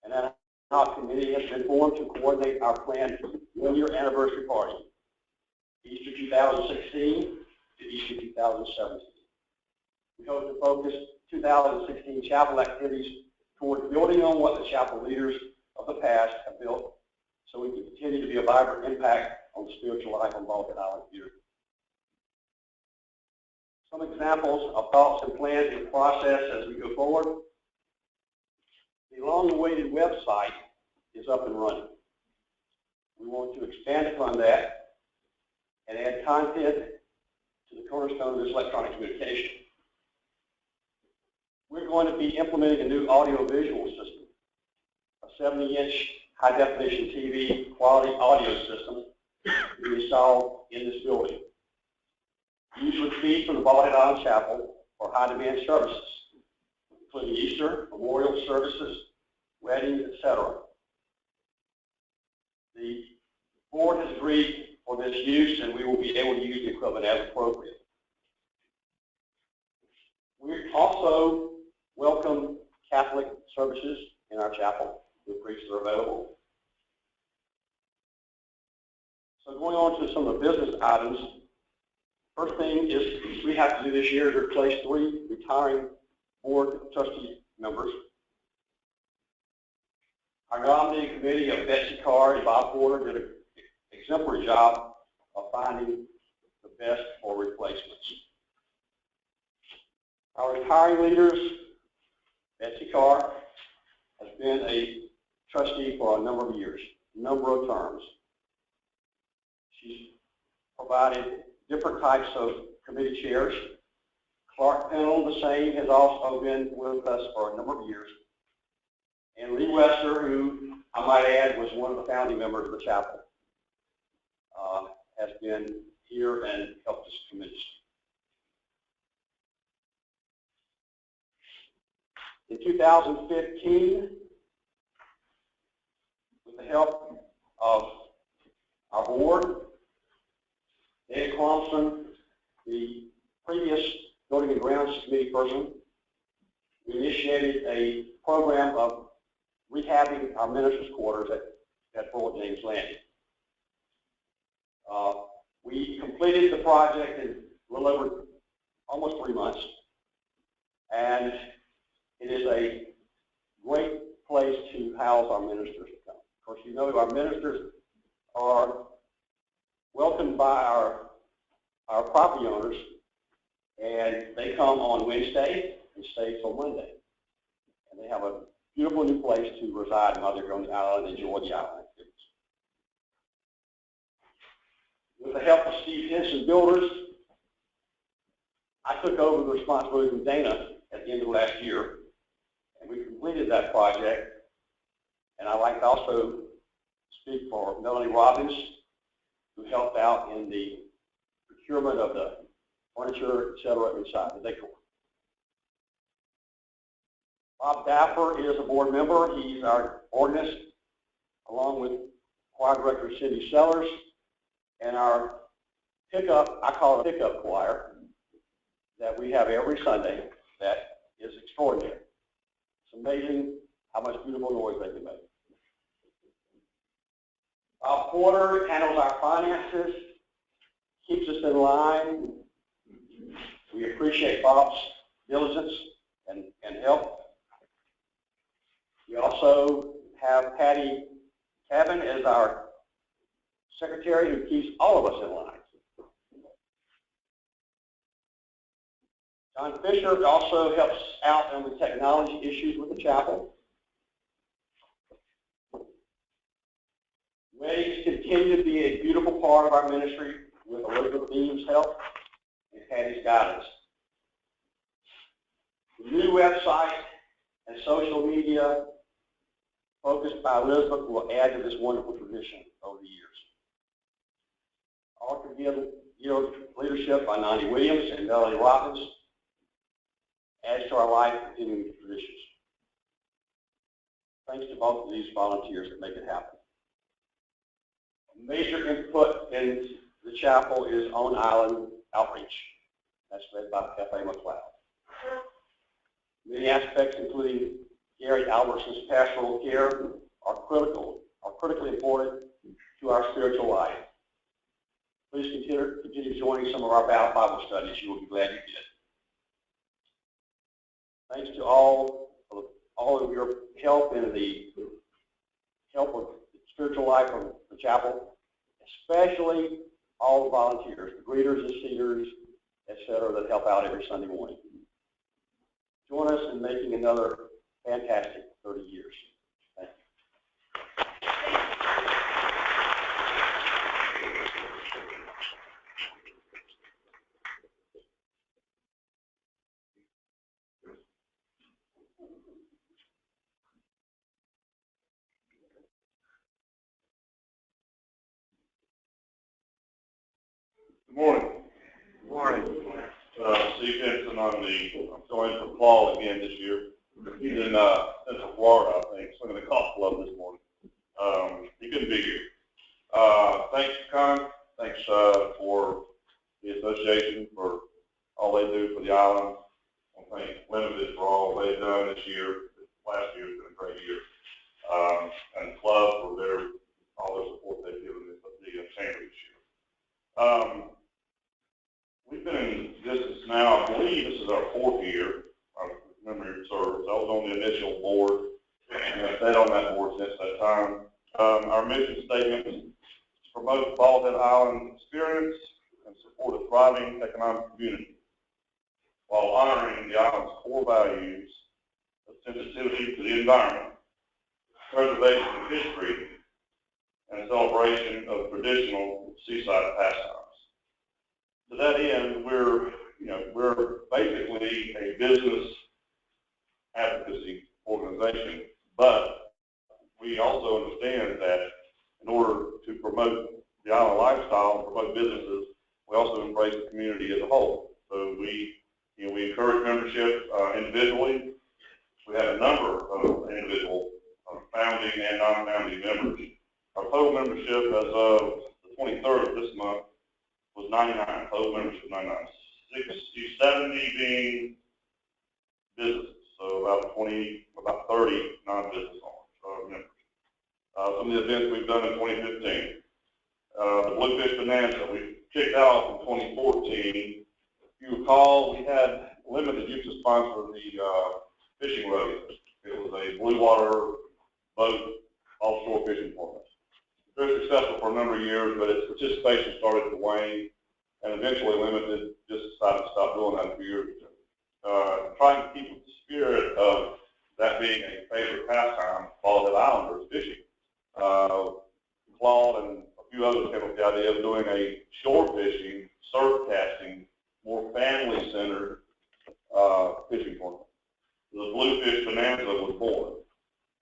And that our committee has been formed to coordinate our planned one-year anniversary party, Easter 2016 to Easter 2017. We hope to focus 2016 chapel activities toward building on what the chapel leaders of the past have built, so we can continue to be a vibrant impact on the spiritual life on Bald Head Island here. Some examples of thoughts and plans in process as we go forward. The long-awaited website is up and running. We want to expand upon that and add content to the cornerstone of this electronic communication. We're going to be implementing a new audio-visual system, a 70-inch high-definition TV quality audio system to be installed in this building. These would feed from the Bald Head Island Chapel for high-demand services, including Easter, memorial services, weddings, etc. The board has agreed for this use, and we will be able to use the equipment as appropriate. We also welcome Catholic services in our chapel. The priests are available. So going on to some of the business items, first thing is we have to do this year is replace 3 retiring board trustee members. Our nominating committee of Betsy Carr and Bob Porter did an exemplary job of finding the best for replacements. Our retiring leaders, Betsy Carr has been a trustee for a number of years, number of terms. She's provided different types of committee chairs. Clark Pennell, the same, has also been with us for a number of years. And Lee Wester, who I might add was one of the founding members of the chapel, has been here and helped us tremendously. In 2015, with the help of our board, Dave Clomson, the previous Building and Grounds Committee person, we initiated a program of rehabbing our ministers' quarters at Fort James Landing. We completed the project in a little over almost 3 months, and it is a great place to house our ministers. Of course, you know our ministers are welcomed by our property owners, and they come on Wednesday and stay till Monday. And they have a beautiful new place to reside while they're on the island and enjoy the island activities. With the help of Steve Henson Builders, I took over the responsibility from Dana at the end of last year, and we completed that project. And I'd like to also speak for Melanie Robbins, who helped out in the procurement of the furniture, et cetera, inside the decor. Bob Daffer is a board member. He's our organist, along with choir director Cindy Sellers, and our pickup, I call it a pickup choir, that we have every Sunday that is extraordinary. It's amazing how much beautiful noise they can make. Bob Porter handles our finances, keeps us in line. We appreciate Bob's diligence and help. We also have Patty Cabin as our secretary, who keeps all of us in line. John Fisher also helps out on the technology issues with the chapel. Weddings continue to be a beautiful part of our ministry with Elizabeth Beam's help and Patty's guidance. The new website and social media focused by Elizabeth will add to this wonderful tradition over the years. All can give leadership by Nani Williams and Melanie Robbins adds to our life continuing traditions. Thanks to both of these volunteers that make it happen. A major input in the chapel is on island outreach. That's led by F.A. McLeod. Many aspects, including Gary Albertson's pastoral care, are critically important to our spiritual life. Please continue joining some of our Bible studies. You will be glad you did. Thanks to all of your help in the help of the spiritual life of the chapel, especially all the volunteers, the greeters, the singers, etc., that help out every Sunday morning. Join us in making another fantastic 30 years. Thank you. Good morning. Good morning. Steve Henson I'm filling in for Paul again this year. He's in Central Florida, I think, swinging the golf club this morning. He couldn't be here. Thanks, Con. Thanks for the association for all they do for the island. I thank Limited for all they've done this year. Last year has been a great year. And the club for all their support they've given the chamber this year. We've been in business now, I believe this is our 4th year. I remember your service. I was on the initial board, and I've stayed on that board since that time. Our mission statement is to promote Bald Head Island experience and support a thriving economic community while honoring the island's core values of sensitivity to the environment, preservation of history, and celebration of traditional seaside pastimes. To that end, we're basically a business advocacy organization, but we also understand that in order to promote the island lifestyle and promote businesses, we also embrace the community as a whole. So we encourage membership individually. We have a number of individual founding and non-founding members. Our total membership as of the 23rd of this month was 99, total membership 99. 70 being businesses, so about 30 non-business owners, members. Some of the events we've done in 2015. The Bluefish Bonanza, we kicked off in 2014. If you recall, we had limited use to sponsor the fishing rodeo. It was a blue water boat offshore fishing tournament. Very successful for a number of years, but its participation started to wane and eventually limited, just decided to stop doing that a few years ago. Trying to keep with the spirit of that being a favorite pastime of Bald Head Islanders, fishing. Claude and a few others came up with the idea of doing a shore fishing, surf casting, more family-centered fishing tournament. The Bluefish Bonanza was born.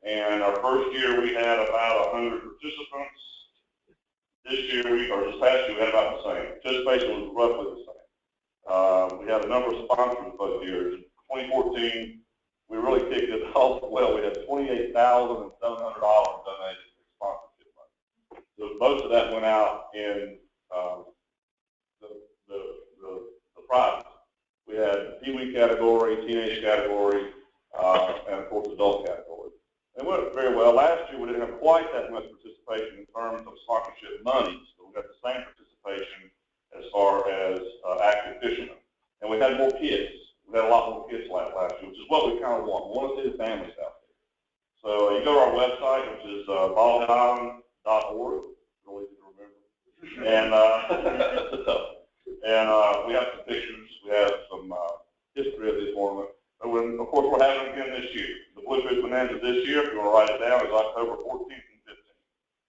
And our first year, we had about 100 participants. This past year, we had about the same. Participation was roughly the same. We had a number of sponsors both years. In 2014, we really kicked it off well. We had $28,700 donated to sponsorship money. So most of that went out in the prizes. We had Pee-wee category, teenage category, and of course adult category. It went very well. Last year, we didn't have quite that much participation in terms of sponsorship monies, but we got the same participation as far as active fishermen. And we had more kids. We had a lot more kids last year, which is what we kind of want. We want to see the families out there. So you go to our website, which is baldheadisland.org. Really easy to remember. And we have some pictures. We have some history of this tournament. And of course, we're having it again this year. The Bluefish Bonanza this year, if you want to write it down, is October 14th and 15th,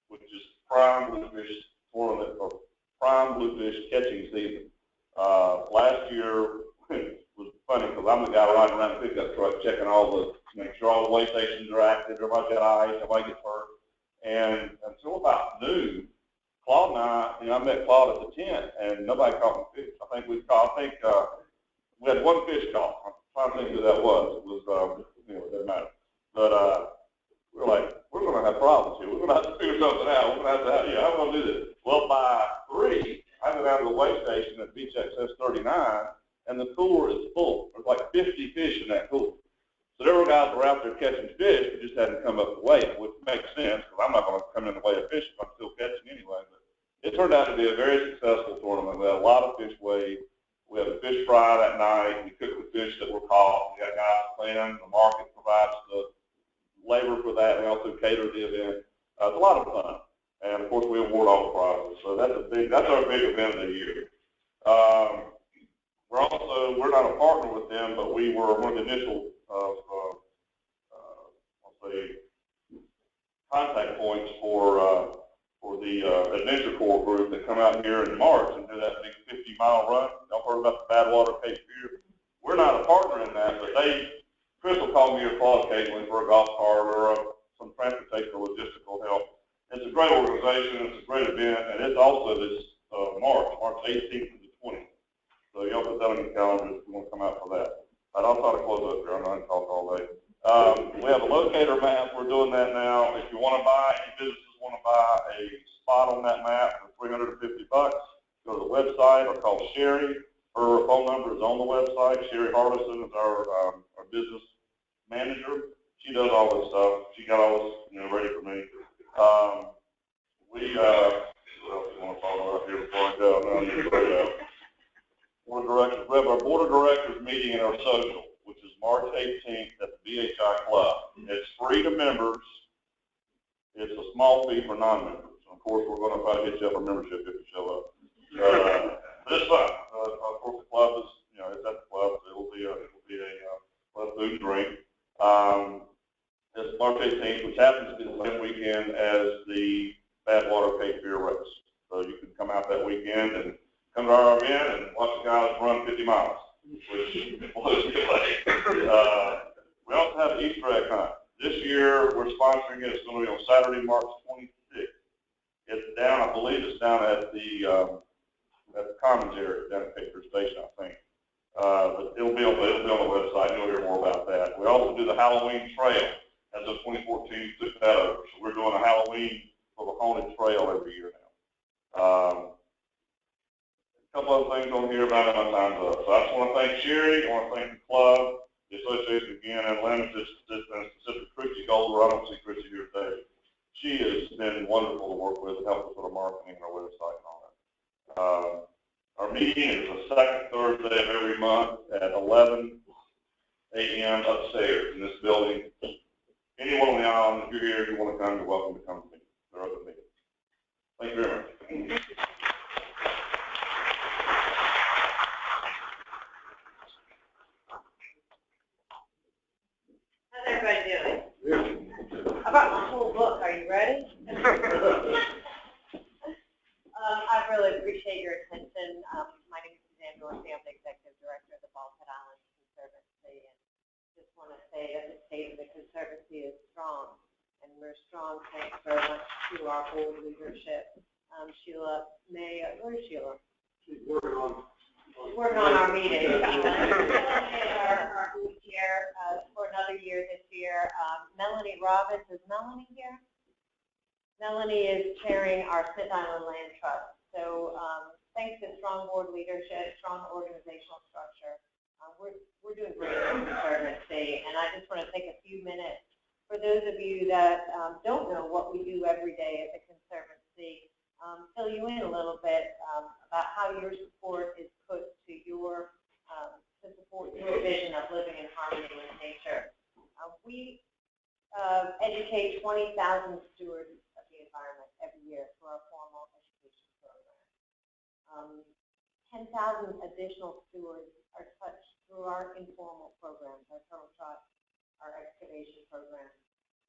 which is prime bluefish tournament or prime bluefish catching season. Last year was funny because I'm the guy riding around the pickup truck checking make sure all the weigh stations are active, everybody's got ice, nobody gets hurt. And until about noon, Claude and I met Claude at the tent, and nobody caught any fish. I think we had one fish caught. I'm trying to think who that was. It was, it doesn't matter. But we're like, we're going to have problems here. We're going to have to figure something out. We're going to have to, how are we going to do this? Well, by 3, I go down to the weigh station at Beach Access 39, and the cooler is full. There's like 50 fish in that cooler. So there were guys that were out there catching fish, but just hadn't come up to weigh it, which makes sense, because I'm not going to come in the way of fish if I'm still catching anyway. But it turned out to be a very successful tournament. We had a lot of fish weighed. We had a fish fry that night. We cooked the fish that were caught. We got guys cleaning. The market provides the labor for that. We also cater the event. It's a lot of fun. And of course, we award all the prizes. So that's our big event of the year. We're not a partner with them, but we were one of the initial, contact points for the Adventure Corps group that come out here in March and do that big 50-mile run. Y'all heard about the Badwater Cape Fear? We're not a partner in that, but Chris will call me or Claude occasionally for a golf cart or some transportation or logistical help. It's a great organization. It's a great event, and it's also this March 18th to the 20th. So y'all put that on your calendar if you want to come out for that. But I'll try to close up here. I know I can talk all day. We have a locator map. We're doing that now. If you want to buy, any businesses want to buy a spot on that map for $350, go to the website or call Sherry. Her phone number is on the website. Sherry Hardison is our business manager. She does all this stuff. She got all this ready for me. What else do you want to follow up here before I go? No. Directors meeting and our social, which is March 18th at the BHA Club. It's free to members. It's a small fee for non-members. Of course, we're going to try to get you up a membership if you show up. But it's fun. Of course, the club is, it's at the club. So it'll be a food and drink. It's March 18th, which happens to be the same weekend as the Badwater Cape Beer Race. So you can come out that weekend and come to our event and watch the guys run 50 miles, which blows me away. We also have an Easter egg hunt. This year, we're sponsoring it. It's going to be on Saturday, March 26th. It's down, I believe it's down at the Commons area, down at Cape Beer Station, I think. But it'll be on the website. You'll hear more about that. We also do the Halloween Trail. As of 2014, we took that over. So we're doing a Halloween for the haunted trail every year now. A couple other things on here about my time's up. So I just want to thank Sherry. I want to thank the club, the association again, and Limited, and specifically Chrissy Golder. I don't see Chrissy here today. She has been wonderful to work with and help us with our marketing and our website and all that. Our meeting is the second Thursday of every month at 11 a.m. upstairs in this building. Anyone on the island, if you're here, if you want to come, you're welcome to come to me. They're open meetings. Thank you very much. How's everybody doing? I brought my whole book. Are you ready? I really appreciate your attention. My name is Suzanne Dorsey. I'm the Executive Director of the Bald Head Island Conservancy. And just want to say that the state of the Conservancy is strong. And we're strong thanks very much to our board leadership. Sheila May, where is Sheila? She's working on our meeting. Our booth here for another year this year. Melanie Robbins, is Melanie here? Melanie is chairing our Smith Island Land Trust. So thanks to strong board leadership, strong organizational structure, we're doing great in the Conservancy. And I just want to take a few minutes for those of you that don't know what we do every day at the Conservancy, fill you in a little bit about how your support is put to your to support your vision of living in harmony with nature. We educate 20,000 stewards of the environment every year through our formal education program. 10,000 additional stewards are touched through our informal programs, our turtle trot, our excavation program.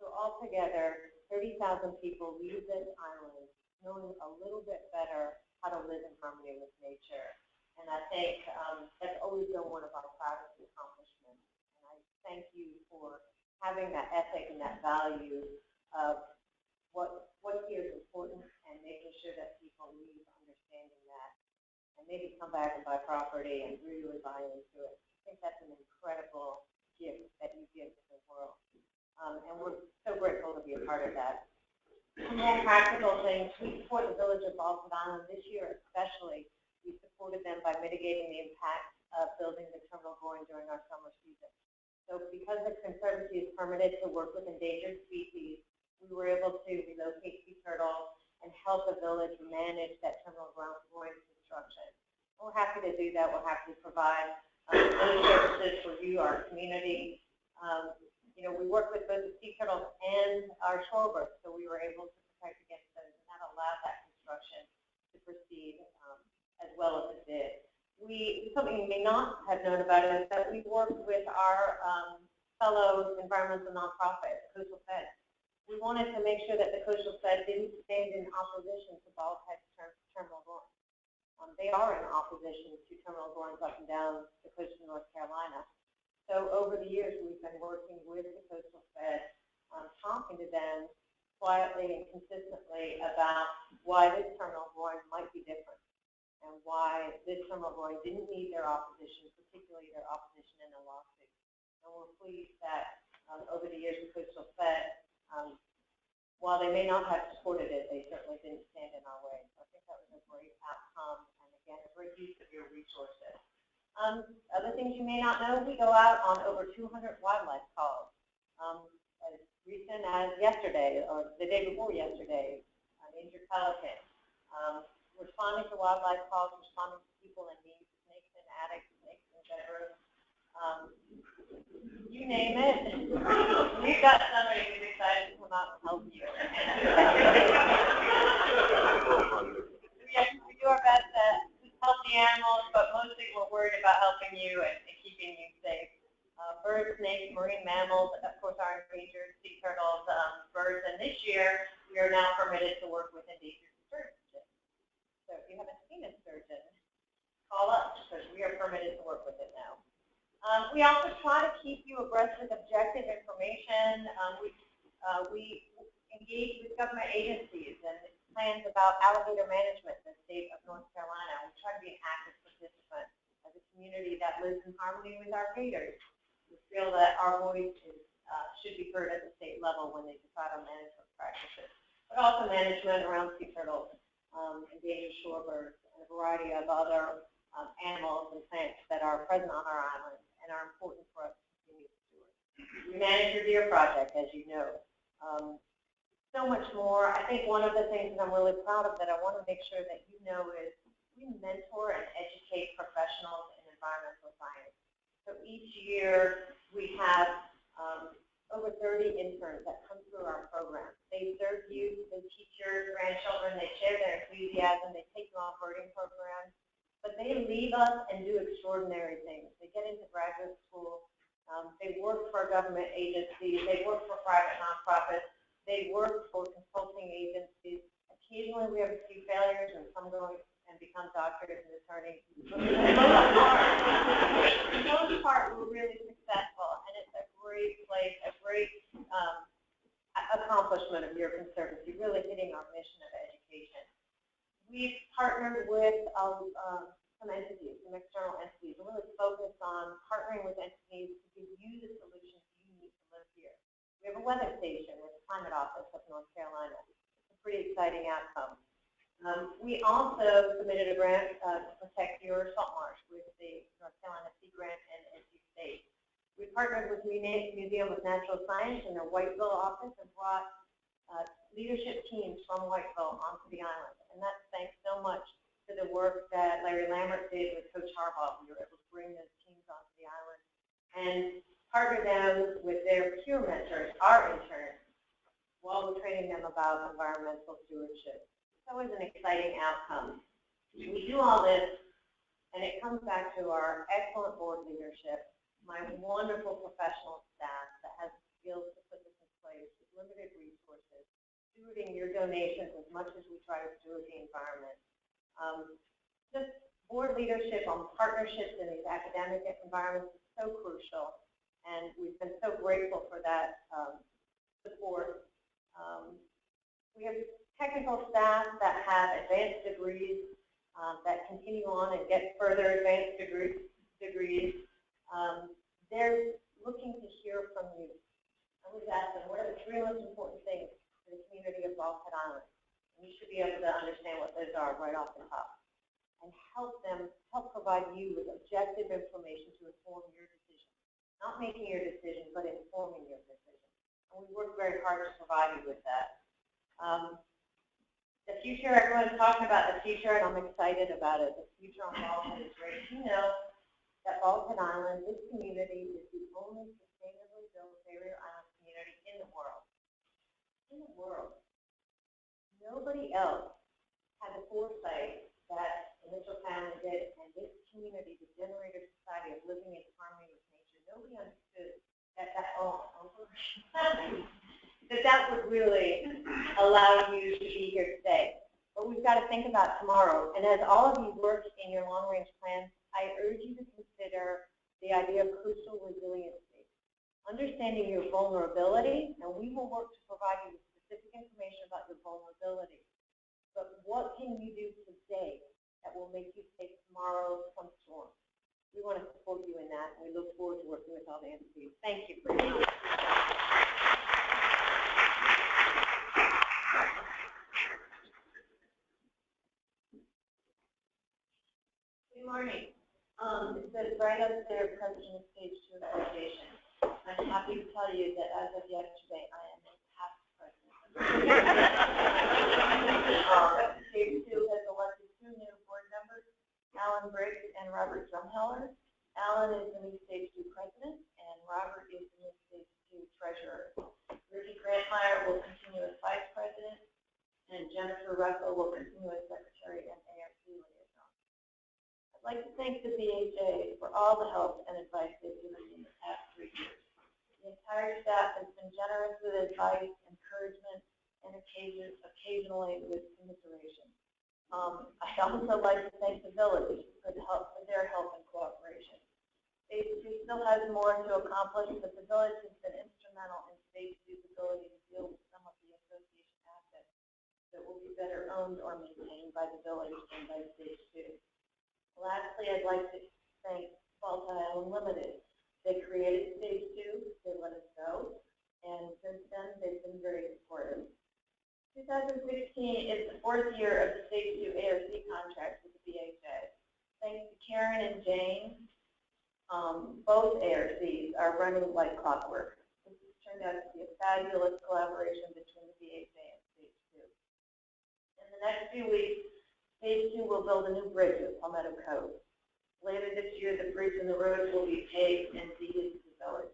So altogether, 30,000 people leave this island knowing a little bit better how to live in harmony with nature. And I think that's always been one of our proudest accomplishments. And I thank you for having that ethic and that value of what here is important and making sure that people leave understanding that and maybe come back and buy property and really buy into it. I think that's an incredible gift that you give to the world. And we're so grateful to be a part of that. Some more practical things. We support the village of Bald Head Island this year especially. We supported them by mitigating the impact of building the terminal groin during our summer season. So because the Conservancy is permitted to work with endangered species, we were able to relocate sea turtles and help the village manage that terminal groin construction. And we're happy to do that. We're happy to provide those services for you, our community. We work with both the sea turtles and our shorebirds, so we were able to protect against those, and that allowed that construction to proceed as well as it did. Something you may not have known about it is that we worked with our fellow environmental nonprofit, Coastal Fed. We wanted to make sure that the Coastal Fed didn't stand in opposition to bald head terminal groins. They are in opposition to terminal groins up and down the coast of North Carolina. So over the years, we've been working with the Coastal Fed, talking to them quietly and consistently about why this terminal groin might be different and why this terminal groin didn't need their opposition, particularly their opposition in a lawsuit. And we're pleased that over the years, the Coastal Fed, while they may not have supported it, they certainly didn't stand in our way. So I think that was a great outcome, and again, a great use of your resources. Other things you may not know, we go out on over 200 wildlife calls. As recent as yesterday, or the day before yesterday, an injured pelican. Responding to wildlife calls, responding to people in need, snakes in attics, snakes in bedroom. You name it. We've got somebody who's excited to come out and help you. We do our best to help the animals, but mostly we're worried about helping you and keeping you safe. Birds, snakes, marine mammals, of course, are endangered, sea turtles, birds, and this year we are now permitted to work with endangered sturgeon. So if you haven't seen a sturgeon, call us because we are permitted to work with it now. We also try to keep you abreast with objective information. We engage with government agencies and plans about alligator management in the state of North Carolina. We try to be an active participant as a community that lives in harmony with our gators. We feel that our voice should be heard at the state level when they decide on management practices, but also management around sea turtles, endangered shorebirds, and a variety of other animals and plants that are present on our island and are important for us to continue to steward. We manage your deer project, as you know. So much more. I think one of the things that I'm really proud of that I want to make sure that you know is we mentor and educate professionals in environmental science. So each year we have over 30 interns that come through our program. They serve you, they teach your grandchildren, they share their enthusiasm, they take you on birding programs. But they leave us and do extraordinary things. They get into graduate school. They work for government agencies. They work for private nonprofits. They work for consulting agencies. Occasionally we have a few failures and some go and become doctors and attorneys. But for the most part, we're really successful, and it's a great place, a great accomplishment of your conservancy, really hitting our mission of education. We've partnered with some entities, some external entities, and really focused on partnering with entities to give you the solutions you need to live here. We have a weather station with the Climate Office of North Carolina. It's a pretty exciting outcome. We also submitted a grant to protect your salt marsh with the North Carolina Sea Grant and NC State. We partnered with Museum of Natural Science in their Whiteville office and brought leadership teams from Whiteville onto the island. And that's thanks so much to the work that Larry Lambert did with Coach Harbaugh. We were able to bring those teams onto the island and partner them with their peer mentors, our interns, while we're training them about environmental stewardship. It's always an exciting outcome. We do all this, and it comes back to our excellent board leadership, my wonderful professional staff that has the skills to put this in place with limited resources, stewarding your donations as much as we try to steward the environment. Just board leadership on partnerships in these academic environments is so crucial, and we've been so grateful for that support. We have technical staff that have advanced degrees that continue on and get further advanced degrees. They're looking to hear from you. I was asking, what are the three most important things for the community of Bulkhead Island? And you should be able to understand what those are right off the top. And help provide you with objective information to inform your decision. Not making your decision, but informing your decision. And we work very hard to provide you with that. The future, everyone's talking about the future, and I'm excited about it. The future on Bulkhead is great. You know that Bulkhead Island, this community, is the only sustainably built barrier island community in the world. In the world. Nobody else had the foresight that the Mitchell family did, and this community, the generator society of living in harmony with nature, nobody understood that that would really allow you to be here today. But we've got to think about tomorrow. And as all of you work in your long-range plans, I urge you to consider the idea of coastal resiliency. Understanding your vulnerability, and we will work to provide you with specific information about your vulnerability. But what can you do today that will make you take tomorrow from storm? We want to support you in that, and we look forward to working with all the entities. Thank you for your time. Good morning. It says right up there, President Stage 2 Association. I'm happy to tell you that as of yesterday, I am a past president. Stage 2 has elected 2 new board members, Alan Briggs and Robert Drumheller. Alan is the new Stage 2 president, and Robert is the new Stage 2 treasurer. Ricky Grantmeyer will continue as vice president, and Jennifer Russell will continue as secretary and ARC liaison. I'd like to thank the BHA for all the help and advice they've given me in the past 3 years. The entire staff has been generous with advice, encouragement, and occasionally with commiseration. I'd also like to thank the village for their help and cooperation. Stage 2 still has more to accomplish, but the village has been instrumental in Stage 2's ability to deal with some of the association assets that will be better owned or maintained by the village than by Stage 2. Lastly, I'd like to thank BHA Annual Meeting. They created Stage 2, they let us go, and since then they've been very supportive. 2016 is the 4th year of the Stage 2 ARC contract with the BHA. Thanks to Karen and Jane, both ARCs are running like clockwork. This has turned out to be a fabulous collaboration between the BHA and Stage 2. In the next few weeks, Stage 2 will build a new bridge at Palmetto Cove. Later this year, the bridge and the road will be paved and deeded to the village.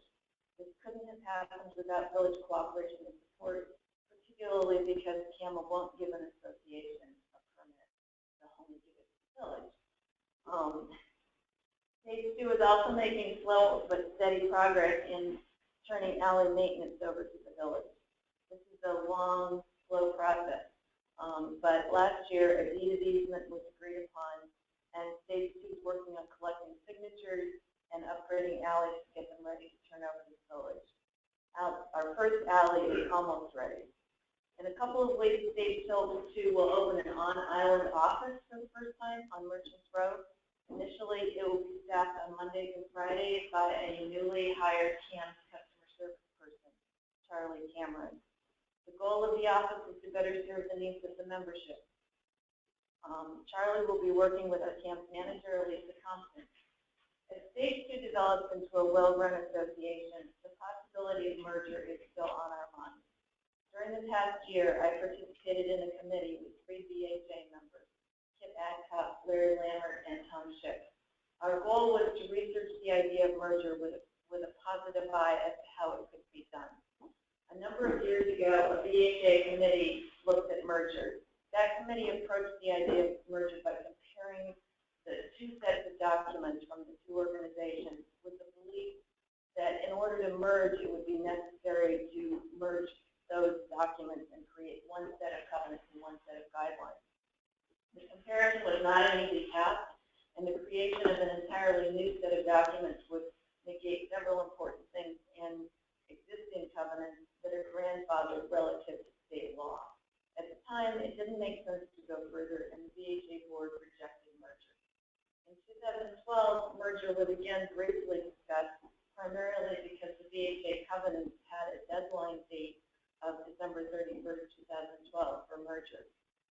This couldn't have happened without village cooperation and support, particularly because CAMA won't give an association a permit. They'll only give it to the village. Stage 2 is also making slow but steady progress in turning alley maintenance over to the village. This is a long, slow process. But last year, a deed of easement was agreed upon, and Stage 2 is working on collecting signatures and upgrading alleys to get them ready to turn over to the village. Our first alley is almost ready. In a couple of weeks, Stage 2 will open an on-island office for the first time on Merchants Road. Initially, it will be staffed on Mondays and Fridays by a newly hired CAM's customer service person, Charlie Cameron. The goal of the office is to better serve the needs of the membership. Charlie will be working with our CAM's manager, Lisa Compton. As Stage 2 develops into a well-run association, the possibility of merger is still on our minds. During the past year, I participated in a committee with 3 BHA members, Kip Adcock, Larry Lambert, and Tom Schick. Our goal was to research the idea of merger with a positive eye as to how it could be done. A number of years ago, a BHA committee looked at merger. That committee approached the idea of merger by comparing the 2 sets of documents from the 2 organizations with the belief that in order to merge, it would be necessary to merge those documents and create 1 set of covenants and 1 set of guidelines. The comparison was not an easy task, and the creation of an entirely new set of documents would negate several important things in existing covenants that are grandfathered relative to state law. At the time, it didn't make sense to go further, and the BHA board rejected merger. In 2012, merger was again briefly discussed, primarily because the BHA covenants had a deadline date of December 31st, 2012 for merger.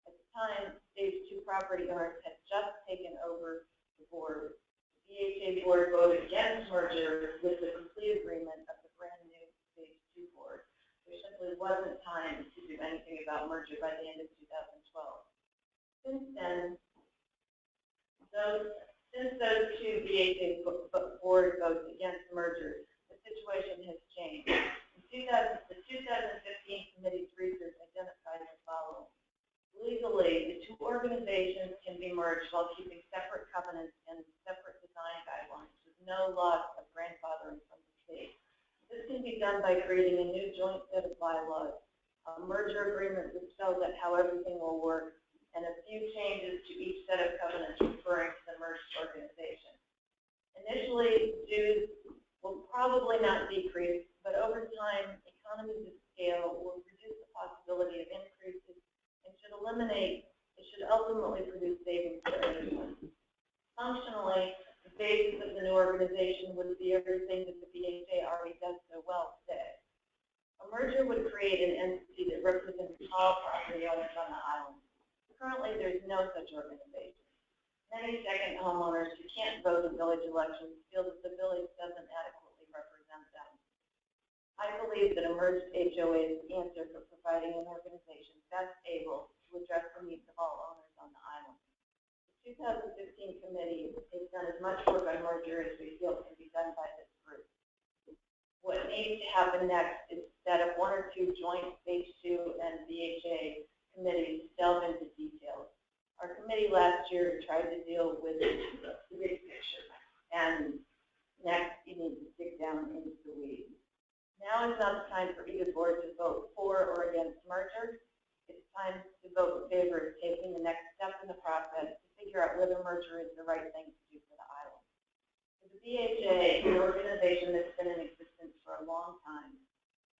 At the time, Stage 2 property owners had just taken over the board. The BHA board voted against merger with the complete agreement of the brand new Stage 2 board. There simply wasn't time to do anything about merger by the end of 2012. Since then, since those 2 BHA board votes against merger, the situation has changed. The 2015 committee's research identified the following. Legally, the 2 organizations can be merged while keeping separate covenants and separate design guidelines with no loss of grandfathering from the state. This can be done by creating a new joint set of bylaws, a merger agreement that spells out how everything will work, and a few changes to each set of covenants referring to the merged organization. Initially, dues will probably not decrease, but over time, economies of scale will reduce the possibility of increases and should ultimately produce savings for everyone. Functionally, the basis of the new organization would be everything that the BHA already does so well today. A merger would create an entity that represents all property owners on the island. Currently, there's no such organization. Many second homeowners who can't vote in village elections feel that the village doesn't adequately represent them. I believe that a merged HOA is the answer for providing an organization best able to address the needs of all owners on the island. The 2015 committee has done as much work on merger as we feel can be done by this group. What needs to happen next is set up one or two joint H2 and BHA committees to delve into details. Our committee last year tried to deal with the big picture, and next you need to dig down into the weeds. Now is not the time for either board to vote for or against merger. It's time to vote in favor of taking the next step in the process to figure out whether merger is the right thing to do for the island. For the BHA, an organization that's been in existence for a long time,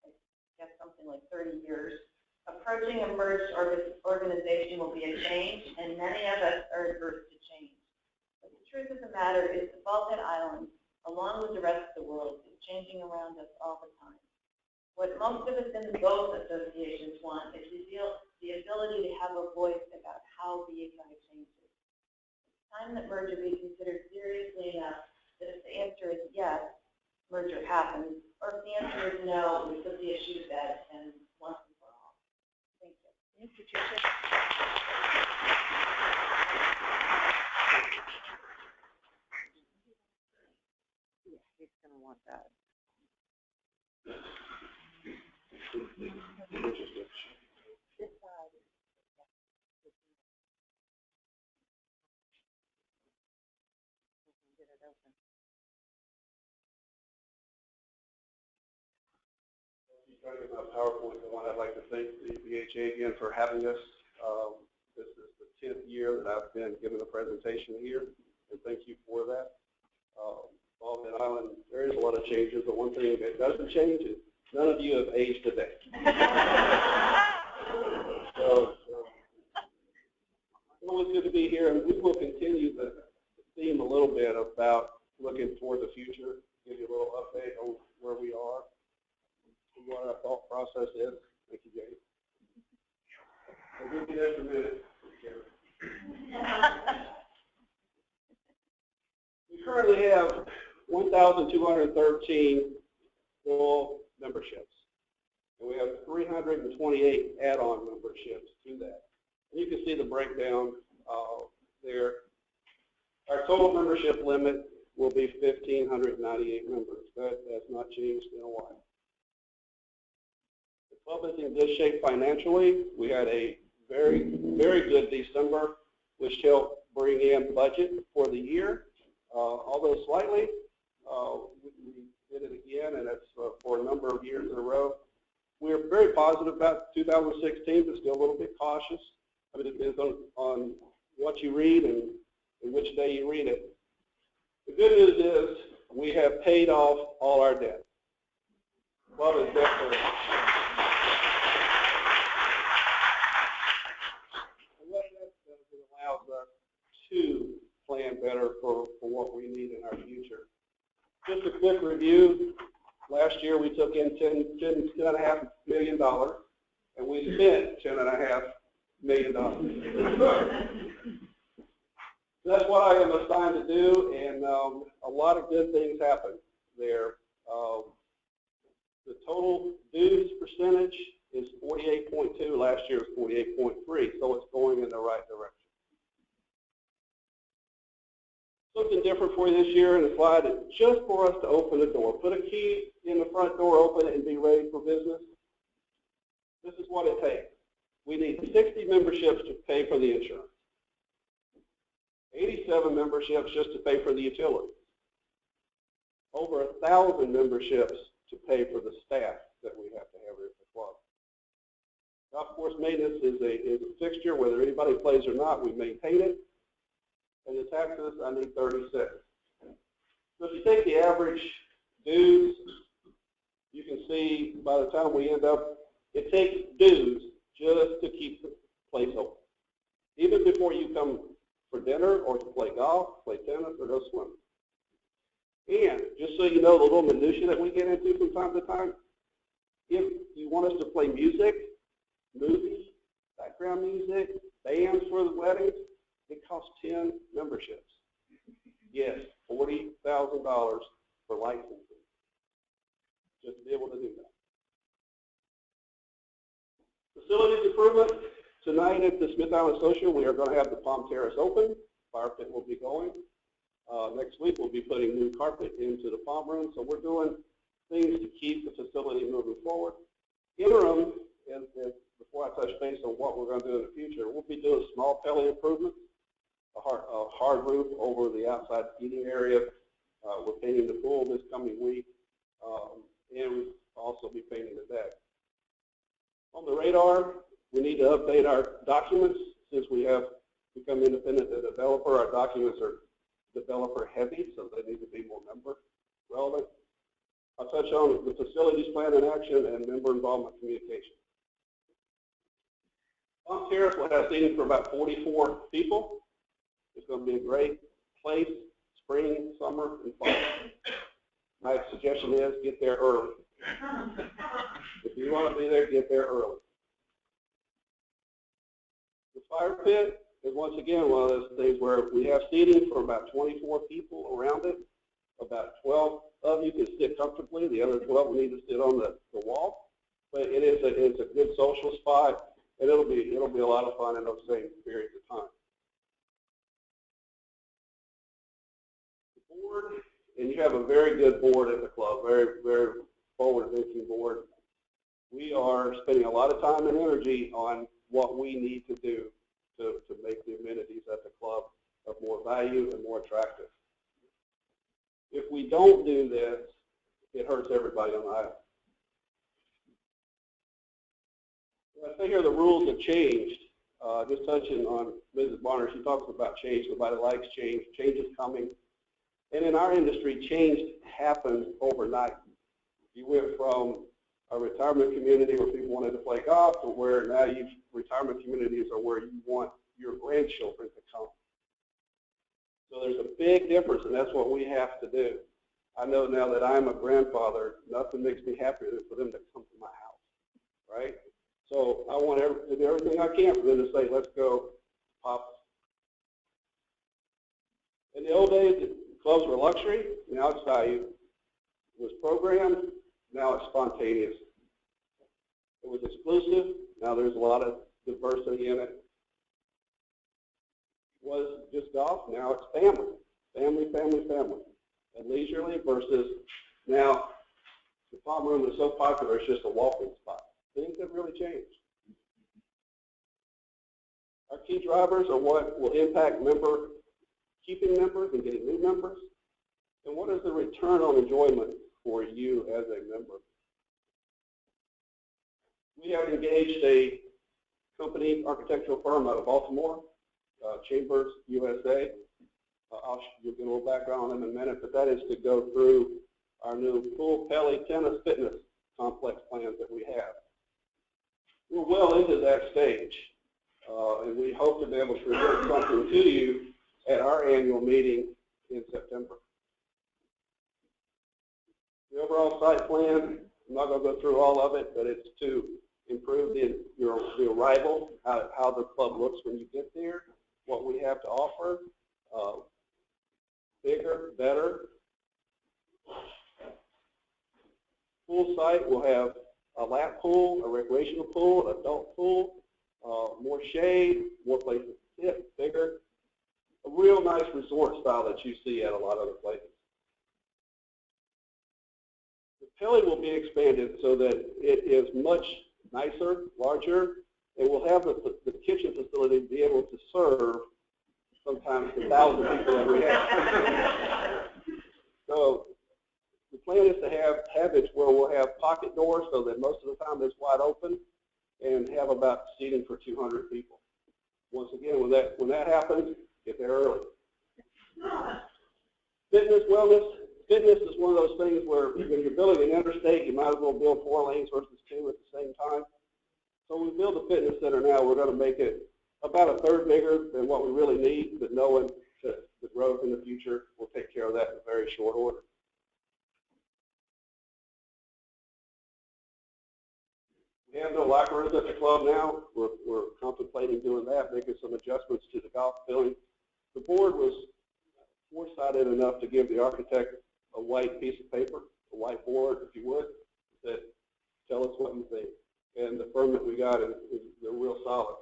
I guess something like 30 years, approaching a merged organization will be a change, and many of us are adverse to change. But the truth of the matter is the Balkan Islands, along with the rest of the world, is changing around us all the time. What most of us in both associations want is the ability to have a voice about how BHI changes. It's time that merger be considered seriously enough that if the answer is yes, merger happens, or if the answer is no, we put the issue to bed and once and for all. Thank you. Thank you, Patricia. Yeah, he's going to want that. This side. Get it open. Starting with my PowerPoint, I'd like to thank the BHA again for having us. This is the 10th year that I've been giving a presentation here, and thank you for that. Balkan Island, there is a lot of changes, but one thing that doesn't change is none of you have aged a day. So it's always good to be here, and we will continue the theme a little bit about looking toward the future, give you a little update on where we are, and what our thought process is. Thank you, Jay. We'll be there for a minute. We currently have 1,213 full memberships, and we have 328 add-on memberships to that. And you can see the breakdown there. Our total membership limit will be 1,598 members. That has not changed in a while. The club is in good shape financially. We had a very, very good December, which helped bring in budget for the year. Although slightly, we did it again, and it's for a number of years in a row. We're very positive about 2016, but still a little bit cautious. I mean, it depends on what you read and which day you read it. The good news is we have paid off all our debt. Club is debt-free. And what that does, it allows us to plan better for what we need in our future. Just a quick review. Last year we took in $10.5 million, and we spent $10.5 million. That's what I am assigned to do, and a lot of good things happened there. The total dues percentage is 48.2. Last year was 48.3, so it's going in the right direction. Something different for you this year in the slide is just for us to open the door. Put a key in the front door, open it, and be ready for business. This is what it takes. We need 60 memberships to pay for the insurance. 87 memberships just to pay for the utilities. Over 1,000 memberships to pay for the staff that we have to have at the club. Golf course maintenance is a fixture, whether anybody plays or not, we maintain it. And the taxes, I need 36. So if you take the average dues, you can see by the time we end up, it takes dues just to keep the place open. Even before you come for dinner or to play golf, play tennis, or go swimming. And just so you know the little minutia that we get into from time to time, if you want us to play music, movies, background music, bands for the weddings, it costs 10 memberships. Yes, $40,000 for licensing, just to be able to do that. Facilities improvement. Tonight at the Smith Island Social, we are going to have the Palm Terrace open. fire pit will be going. Next week, we'll be putting new carpet into the pump room. So we're doing things to keep the facility moving forward. Interim, and before I touch base on what we're going to do in the future, we'll be doing small pellet improvements, a hard roof over the outside heating area. We're painting the pool this coming week, and we'll also be painting the deck. On the radar, we need to update our documents. Since we have become independent as a developer, our documents are developer heavy, so they need to be more member relevant. I'll touch on the facilities plan in action and member involvement communication. On Terrace, we'll have seating for about 44 people. It's going to be a great place, spring, summer, and fall. My suggestion is get there early. If you want to be there, get there early. The fire pit is once again one of those things where we have seating for about 24 people around it. About 12 of you can sit comfortably. The other 12 will need to sit on the wall. But it's a good social spot, and it'll be a lot of fun in those same periods of time. The board, and you have a very good board at the club, very, very forward-thinking board. We are spending a lot of time and energy on what we need to do to make the amenities at the club of more value and more attractive. If we don't do this, it hurts everybody on the island. I think here the rules have changed. Just touching on Mrs. Barner, she talks about change. Nobody likes change. Change is coming. And in our industry, change happens overnight. You went from a retirement community where people wanted to play golf to where now retirement communities are where you want your grandchildren to come. So there's a big difference, and that's what we have to do. I know now that I'm a grandfather, nothing makes me happier than for them to come to my house, right? So I want to do everything I can for them to say, let's go, Pop. In the old days, clubs were luxury, now it's value. It was programmed, now it's spontaneous. It was exclusive, now there's a lot of diversity in it. It was just golf, now it's family. Family, family, family. And leisurely versus now the palm room is so popular it's just a walking spot. Things have really changed. Our key drivers are what will impact keeping members and getting new members. And what is the return on enjoyment for you as a member? We have engaged a company, architectural firm out of Baltimore, Chambers USA. You'll get a little background on them in a minute, but that is to go through our new pool, Pelly, tennis, fitness complex plans that we have. We're well into that stage, and we hope to be able to present something to you at our annual meeting in September. The overall site plan, I'm not going to go through all of it, but it's to improve the arrival, how the club looks when you get there, what we have to offer, bigger, better. Pool site will have a lap pool, a recreational pool, an adult pool, more shade, more places to sit, bigger. A real nice resort style that you see at a lot of other places. The Pelly will be expanded so that it is much nicer, larger, and we'll have the kitchen facility be able to serve sometimes the 1,000 people that we have. So the plan is to have it where we'll have pocket doors so that most of the time it's wide open and have about seating for 200 people. Once again, when that happens, get there early. Fitness, wellness. Fitness is one of those things where when you're building an interstate, you might as well build 4 lanes versus 2 at the same time. So when we build a fitness center now, we're going to make it about a third bigger than what we really need, but knowing that the growth in the future will take care of that in a very short order. We have no locker rooms at the club now. We're contemplating doing that, making some adjustments to the golf building. The board was foresighted enough to give the architect a white piece of paper, a white board, if you would, that tell us what you think. And the firm that we got they're real solid.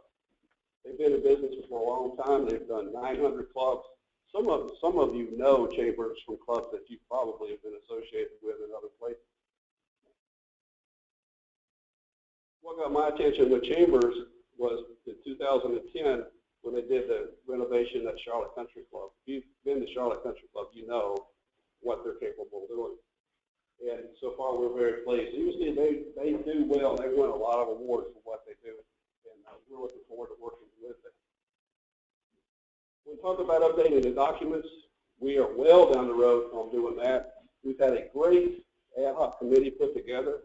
They've been in business for a long time. They've done 900 clubs. Some of you know Chambers from clubs that you probably have been associated with in other places. What got my attention with Chambers was in 2010 when they did the renovation at Charlotte Country Club. If you've been to Charlotte Country Club, you know what they're capable of doing. And so far, we're very pleased. You see, they do well. They win a lot of awards for what they do, and we're looking forward to working with them. When we talk about updating the documents, we are well down the road on doing that. We've had a great ad hoc committee put together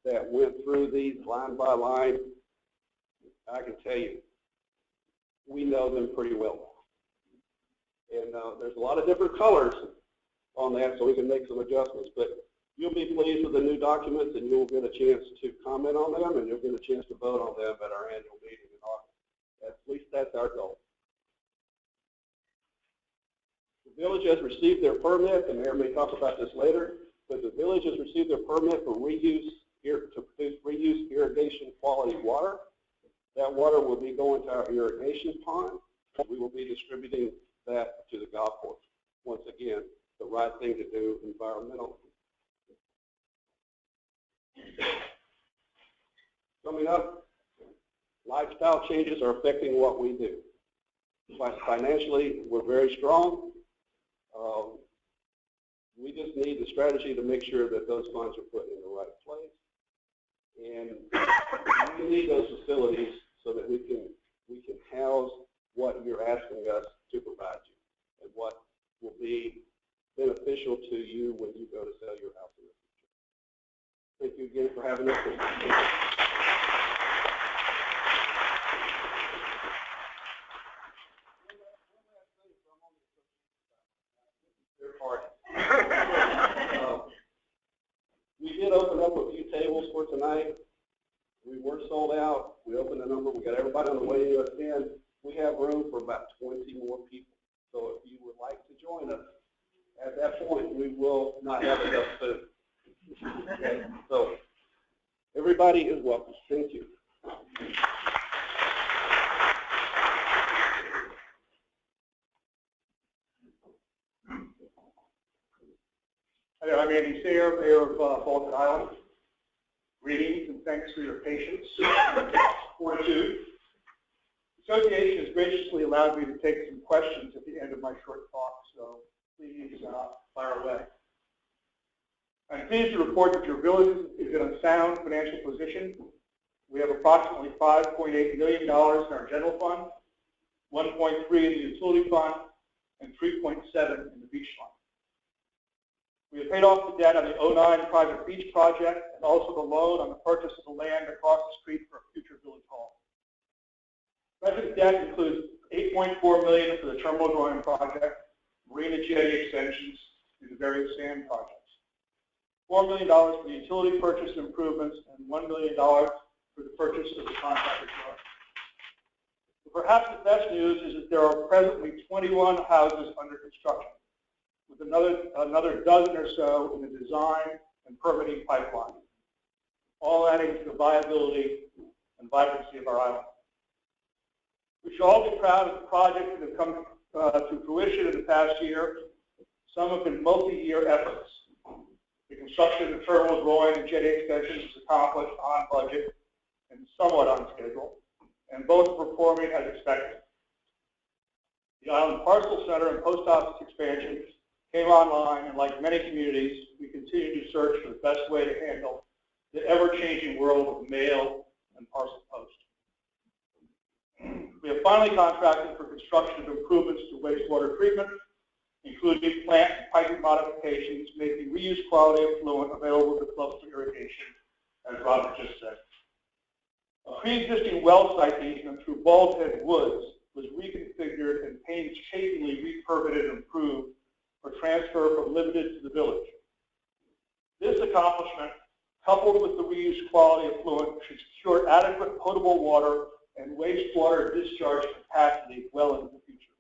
that went through these line by line. I can tell you, we know them pretty well. And there's a lot of different colors on that, so we can make some adjustments. But you'll be pleased with the new documents, and you'll get a chance to comment on them, and you'll get a chance to vote on them at our annual meeting in August. At least that's our goal. The village has received their permit, and Mayor may talk about this later, but the village has received their permit for to produce reuse irrigation quality water. That water will be going to our irrigation pond. We will be distributing that to the golf course. Once again, the right thing to do environmentally. Coming up, lifestyle changes are affecting what we do. Financially, we're very strong. We just need the strategy to make sure that those funds are put in the right place. And we need those facilities so that we can house what you're asking us to provide you and what will be beneficial to you when you go to sell your house in the future. Thank you again for having us. We did open up a few tables for tonight. We were sold out. We opened a number. We got everybody on the waiting list in. We have room for about 20 more people. So if you would like to join us, at that point, we will not have enough food. Okay? So everybody is welcome. Thank you. Hi, I'm Andy Sayre, Mayor of Fulton Island. Greetings and thanks for your patience. Fortitude. The association has graciously allowed me to take some questions at the end of my short talk, so please fire away. I'm pleased to report that your village is in a sound financial position. We have approximately $5.8 million in our general fund, 1.3 in the utility fund, and 3.7 in the beach fund. We have paid off the debt on the 09 private beach project and also the loan on the purchase of the land across the street for a future village hall. Present debt includes $8.4 million for the terminal drawing project, marina jetty extensions, and the various sand projects. $4 million for the utility purchase improvements, and $1 million for the purchase of the contractor truck. But perhaps the best news is that there are presently 21 houses under construction, with another dozen or so in the design and permitting pipeline, all adding to the viability and vibrancy of our island. We should all be proud of the projects that have come to fruition in the past year. Some have been multi-year efforts. The construction of the terminal drawing and jetty extensions was accomplished on budget and somewhat on schedule, and both are performing as expected. The Island Parcel Center and Post Office expansion came online, and like many communities, we continue to search for the best way to handle the ever-changing world of mail and parcel post. We have finally contracted for construction of improvements to wastewater treatment, including plant and piping modifications, making reuse quality effluent available to clubs for irrigation, as Robert just said. A pre-existing well site easement through Baldhead Woods was reconfigured and painstakingly re-permitted and improved for transfer from limited to the village. This accomplishment, coupled with the reuse quality effluent, should secure adequate potable water and wastewater discharge capacity well into the future.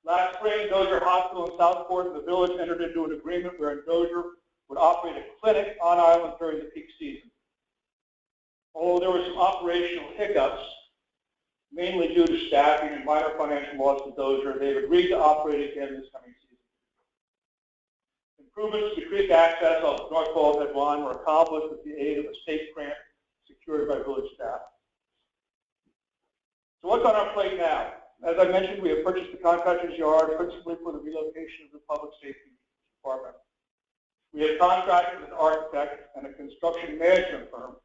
Last spring, Dozier Hospital in Southport and the village entered into an agreement where Dozier would operate a clinic on island during the peak season. Although there were some operational hiccups, mainly due to staffing and minor financial loss to Dozier. They've agreed to operate again this coming season. Improvements to creek access off North Bulkhead 1 were accomplished with the aid of a state grant secured by village staff. So what's on our plate now? As I mentioned, we have purchased the contractor's yard principally for the relocation of the public safety department. We have contracted with an architect and a construction management firm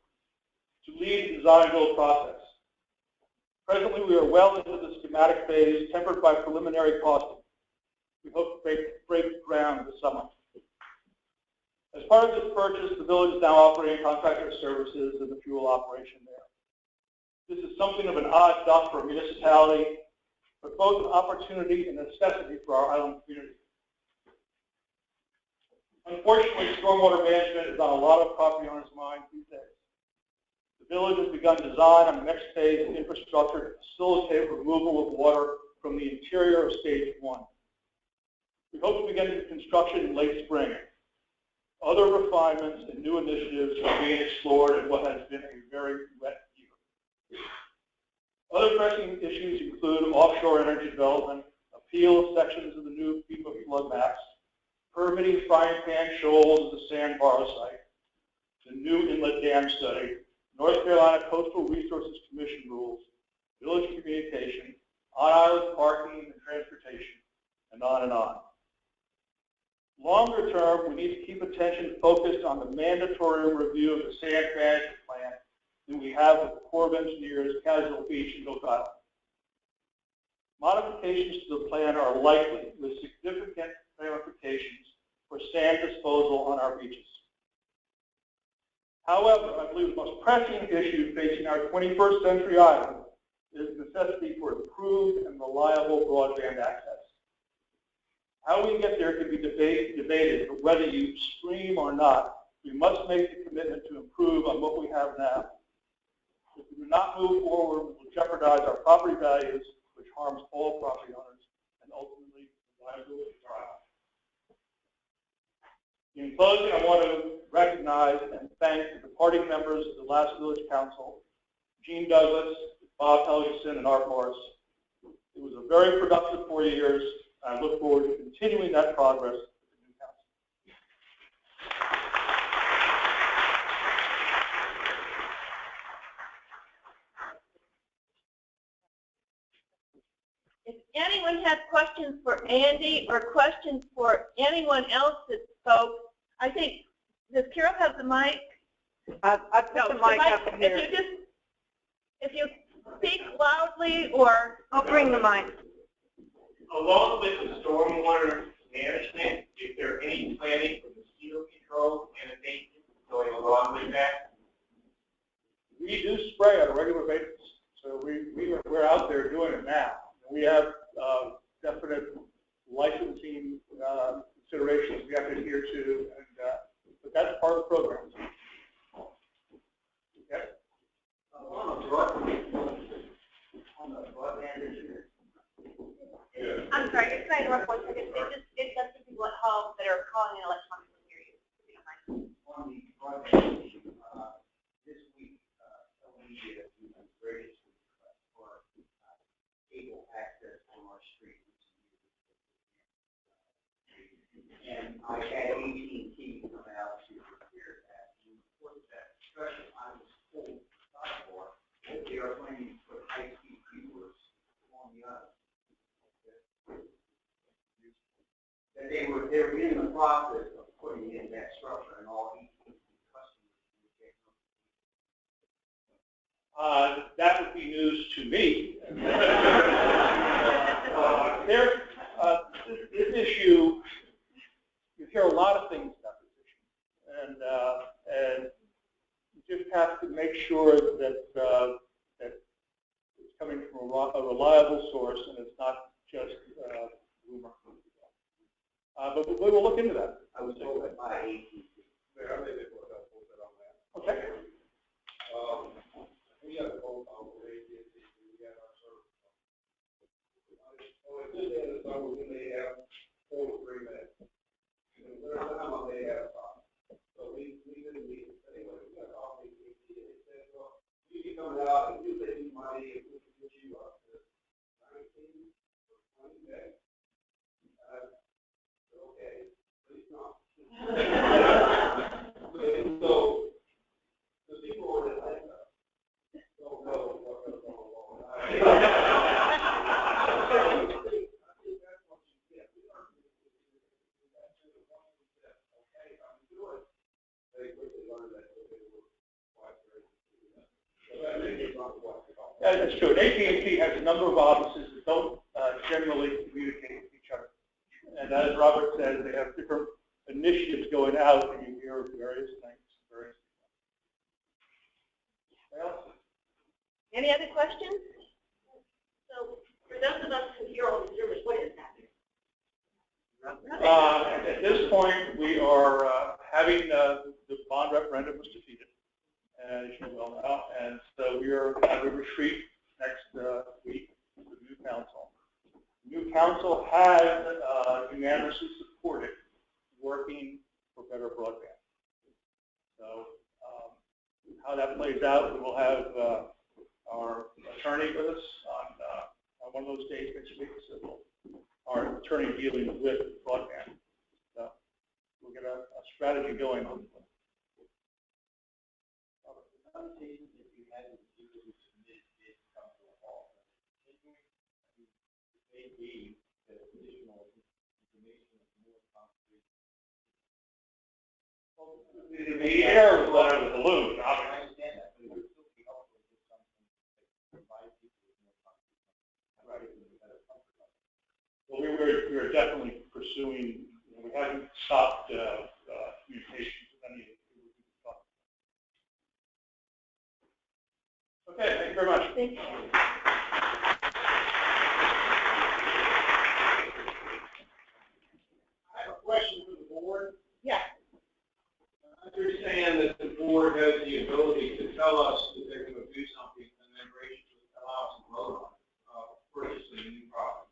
to lead the design build process. Presently, we are well into the schematic phase, tempered by preliminary costing. We hope to break ground this summer. As part of this purchase, the village is now operating contractor services and the fuel operation there. This is something of an odd duck for a municipality, but both an opportunity and necessity for our island community. Unfortunately, stormwater management is on a lot of property owners' minds these days. The village has begun design on the next phase of infrastructure to facilitate removal of water from the interior of stage 1. We hope to begin construction in late spring. Other refinements and new initiatives are being explored in what has been a very wet year. Other pressing issues include offshore energy development, appeal of sections of the new FEMA flood maps, permitting frying pan shoals of the sandbar site, the new inlet dam study, North Carolina Coastal Resources Commission rules, village communication, on-island parking and transportation, and on and on. Longer term, we need to keep attention focused on the mandatory review of the sand management plan that we have with the Corps of Engineers, Casual Beach, and Oak Island. Modifications to the plan are likely with significant ramifications for sand disposal on our beaches. However, I believe the most pressing issue facing our 21st century island is the necessity for improved and reliable broadband access. How we get there can be debated, but whether you stream or not, we must make the commitment to improve on what we have now. If we do not move forward, we will jeopardize our property values, which harms all property owners, and ultimately the liability of our island. In closing, I want to recognize and thank the departing members of the last village council, Gene Douglas, Bob Helgeson, and Art Morris. It was a very productive 4 years. I look forward to continuing that progress with the new council. If anyone has questions for Andy or questions for anyone else that spoke, I think, does Carol have the mic? I put the mic up here. If you speak loudly or... I'll bring the mic. Along with the stormwater management, is there any planning for mosquito control and abatement going along with that? We do spray on a regular basis, so we're out there doing it now. We have definite licensing considerations we have to adhere to, and but that's part of the program. Okay. On the broadband issue. I'm sorry, just can I interrupt 1 second? It does some people at home that are calling in electronically hear you. If you don't mind. On the broadband issue, this week, we graciously request for cable access on our street. And I had AT&T come out to repair that. And before that discussion, I was told sidebar that they are planning to put high-speed viewers on the island. That they were in the process of putting in that structure and all AT&T customers would get That would be news to me. This issue, you hear a lot of things about this issue, and you just have to make sure that that it's coming from a reliable source and it's not just rumor. But we will look into that. I was told that by AT&T. Okay. We have a phone call with AT&T. We have our service. So at this end of the summer, we may have 4 to 3 minutes. And the third time, I may have 5. So we didn't meet anyway. We got to call AT&T. They said, well, you can come out and you pay me money if we can get you Okay, please not. So, the people who are like that don't know what's going on. I think that's what you get. We are doing that too. Once we said, okay, I'm doing it, they quickly learned that they were quite very good. So that is not what we call. Yeah, that's true. AT&T has a number of offices that don't generally communicate with each other. And as Robert said, they have different initiatives going out, and you hear various things. Any other questions? So, for those of us who hear all the rumors, what is happening? At this point, we are having the bond referendum was defeated, as you well know, and so we are having a retreat next week with the new council. The new council has unanimously supported working for better broadband. So how that plays out, we will have our attorney with us on one of those days next week. So our attorney dealing with broadband. So we'll get a strategy going. Hopefully. The air was let out of the balloon. I understand that, but it would still be helpful to get something to provide people with more comfort. Well, we were definitely pursuing. We haven't stopped communications with any of the people we talked to. Okay, thank you very much. Thank you. I have a question for the board. Yeah. I understand that the board has the ability to tell us that they're going to do something and then graciously allow us to vote on it, purchasing a new property.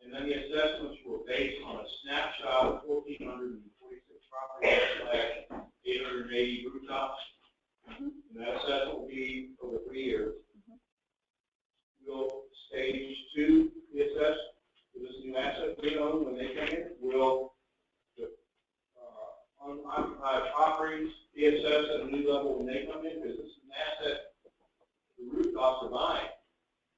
And then the assessments were based on a snapshot of 1,446 properties / 880 rooftops. And that assessment will be over 3 years. Will stage 2 be assessed for this new asset we own when they come in? Will unoccupied properties be assessed at a new level when they come in? Because this is an asset the rooftops are buying.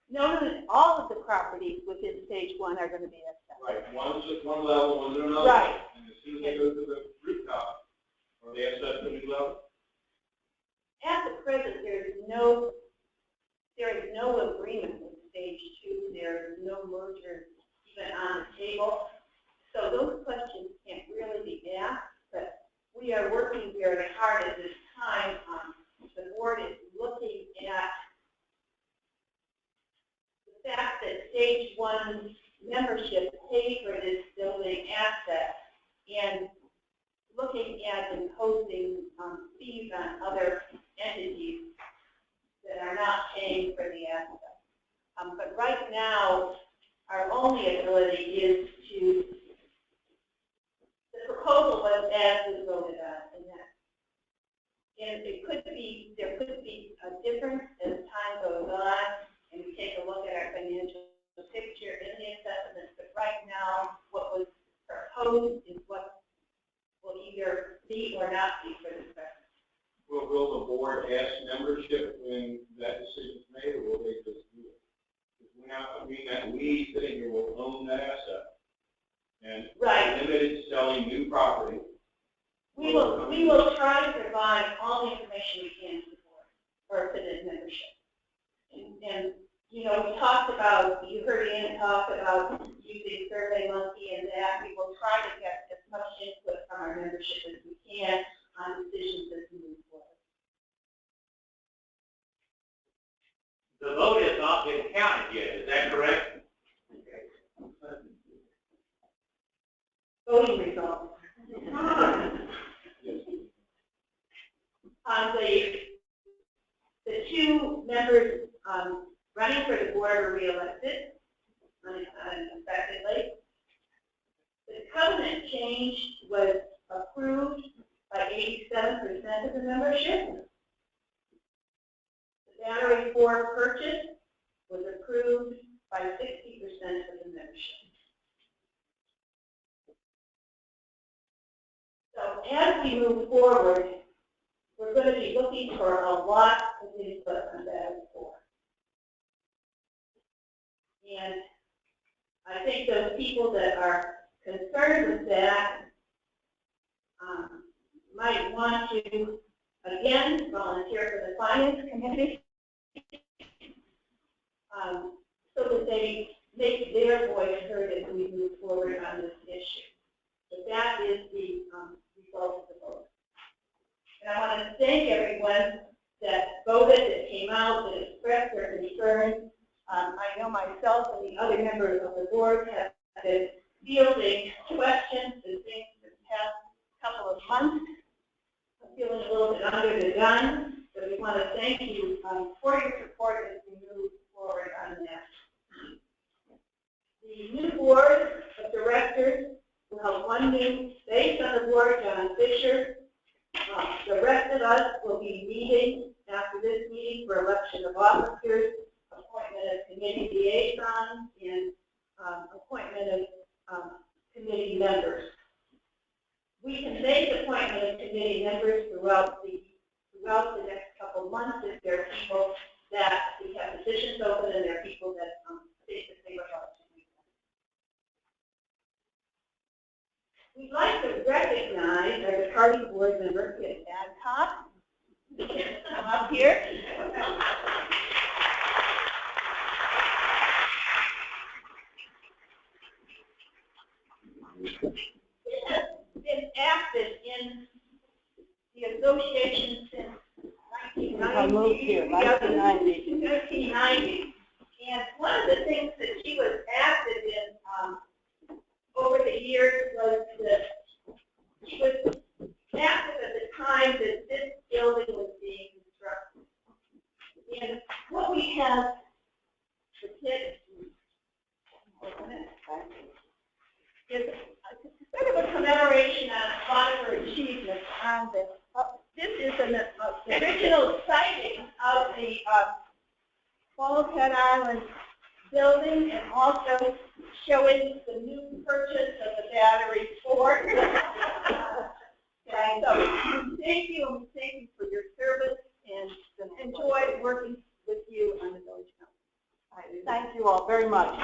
No, all of the properties within stage 1 are going to be assessed. Right. One's at one level, one's at another. Right. And as soon as they go to the rooftop, are they assessed at a new level? At the present, there is no agreement with stage 2. There is no merger even on the table. So those questions can't really be asked, but we are working very hard at this time. The board is looking at the fact that stage 1 membership paid for this building asset and looking at imposing fees on other entities that are not paying for the asset. But right now, our only ability is to, the proposal was as was voted on, and it could be, there could be a difference as time goes on, and we take a look at our financial picture in the assessments, but right now, what was proposed is what will either be or not be for this person. Will the board ask membership when that decision is made, or will they just do it? I mean that we sitting here will own that asset and right. Limited selling new property. We will try to provide all the information we can to the board for the membership. And you know, we talked about, you heard Ann talk about using SurveyMonkey and that. We will try to get as much input from our membership as we can on decisions as we move forward. The vote has not been counted yet, is that correct? Okay. Voting results. The two members running for the board were reelected unexpectedly. The covenant change was approved by 87% of the membership. The Battery 4 purchase was approved by 60% of the membership. as we move forward, we're going to be looking for a lot of input on that report. And I think those people that are concerned with that might want to, again, volunteer for the Finance Committee so that they make their voice heard as we move forward on this issue. So that is the result of the vote. And I want to thank everyone that voted, that came out, that expressed their concerns. I know myself and the other members of the board have been fielding questions and things for the past couple of months. I'm feeling a little bit under the gun, but we want to thank you for your support as we move forward on that. The new board of directors will have one new face on the board, John Fisher. The rest of us will be meeting after this meeting for election of officers, appointment of committee liaisons, and appointment of committee members. We can make appointment of committee members throughout the next couple of months if there are people that we have positions open and there are people that think that they would like to do that. We'd like to recognize our departing board member, Kit Adcock. Come up here. It has been active in the association since 1990. I moved here, 1990. 1990. And one of the things that she was active in over the years was that she was active at the time that this building was being constructed. And what we have for kids is sort of a commemoration on her achievements on this. This is an original sighting of the Qualified Island building and also showing the new purchase of the Battery Ford. Okay, so thank you for your service and enjoy working with you on the Village Council. Thank you all very much.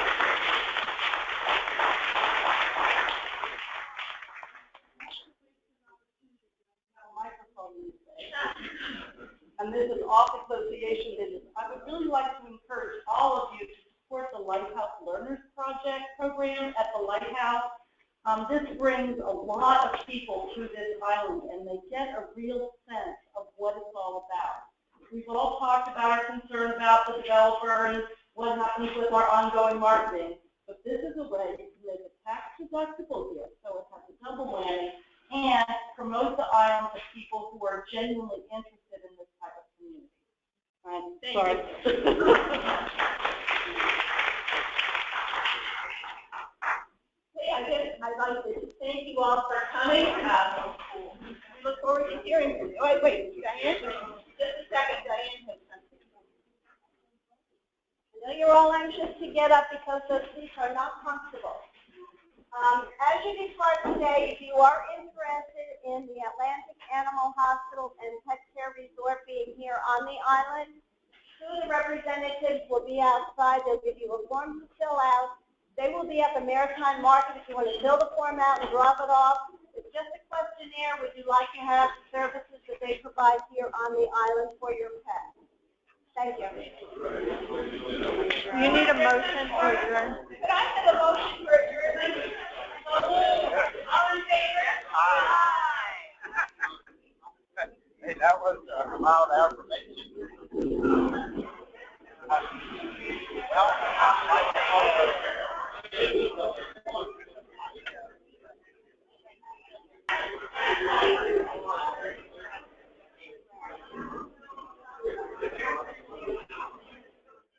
And this is off association business. I would really like to encourage all of you to support the Lighthouse Learners Project program at the Lighthouse. This brings a lot of people to this island, and they get a real sense of what it's all about. We've all talked about our concern about the developers, what happens with our ongoing marketing, but this is a way to make a tax-deductible gift, so it has a double whammy, and promote the island to people who are genuinely interested in this type of community. I'd like to thank you all for coming. We look forward to hearing from you. Oh, wait, Diane? Just a second, Diane has something. I know you're all anxious to get up because those seats are not comfortable. As you depart today, if you are interested in the Atlantic Animal Hospital and Pet Care Resort being here on the island, two of the representatives will be outside. They'll give you a form to fill out. They will be at the Maritime Market if you want to fill the form out and drop it off. It's just a questionnaire. Would you like to have the services that they provide here on the island for your pet? Thank you. You need a motion for adjournment. Could I have a motion for adjournment? All in favor? Aye. Hey, that was a loud affirmation. Well, I like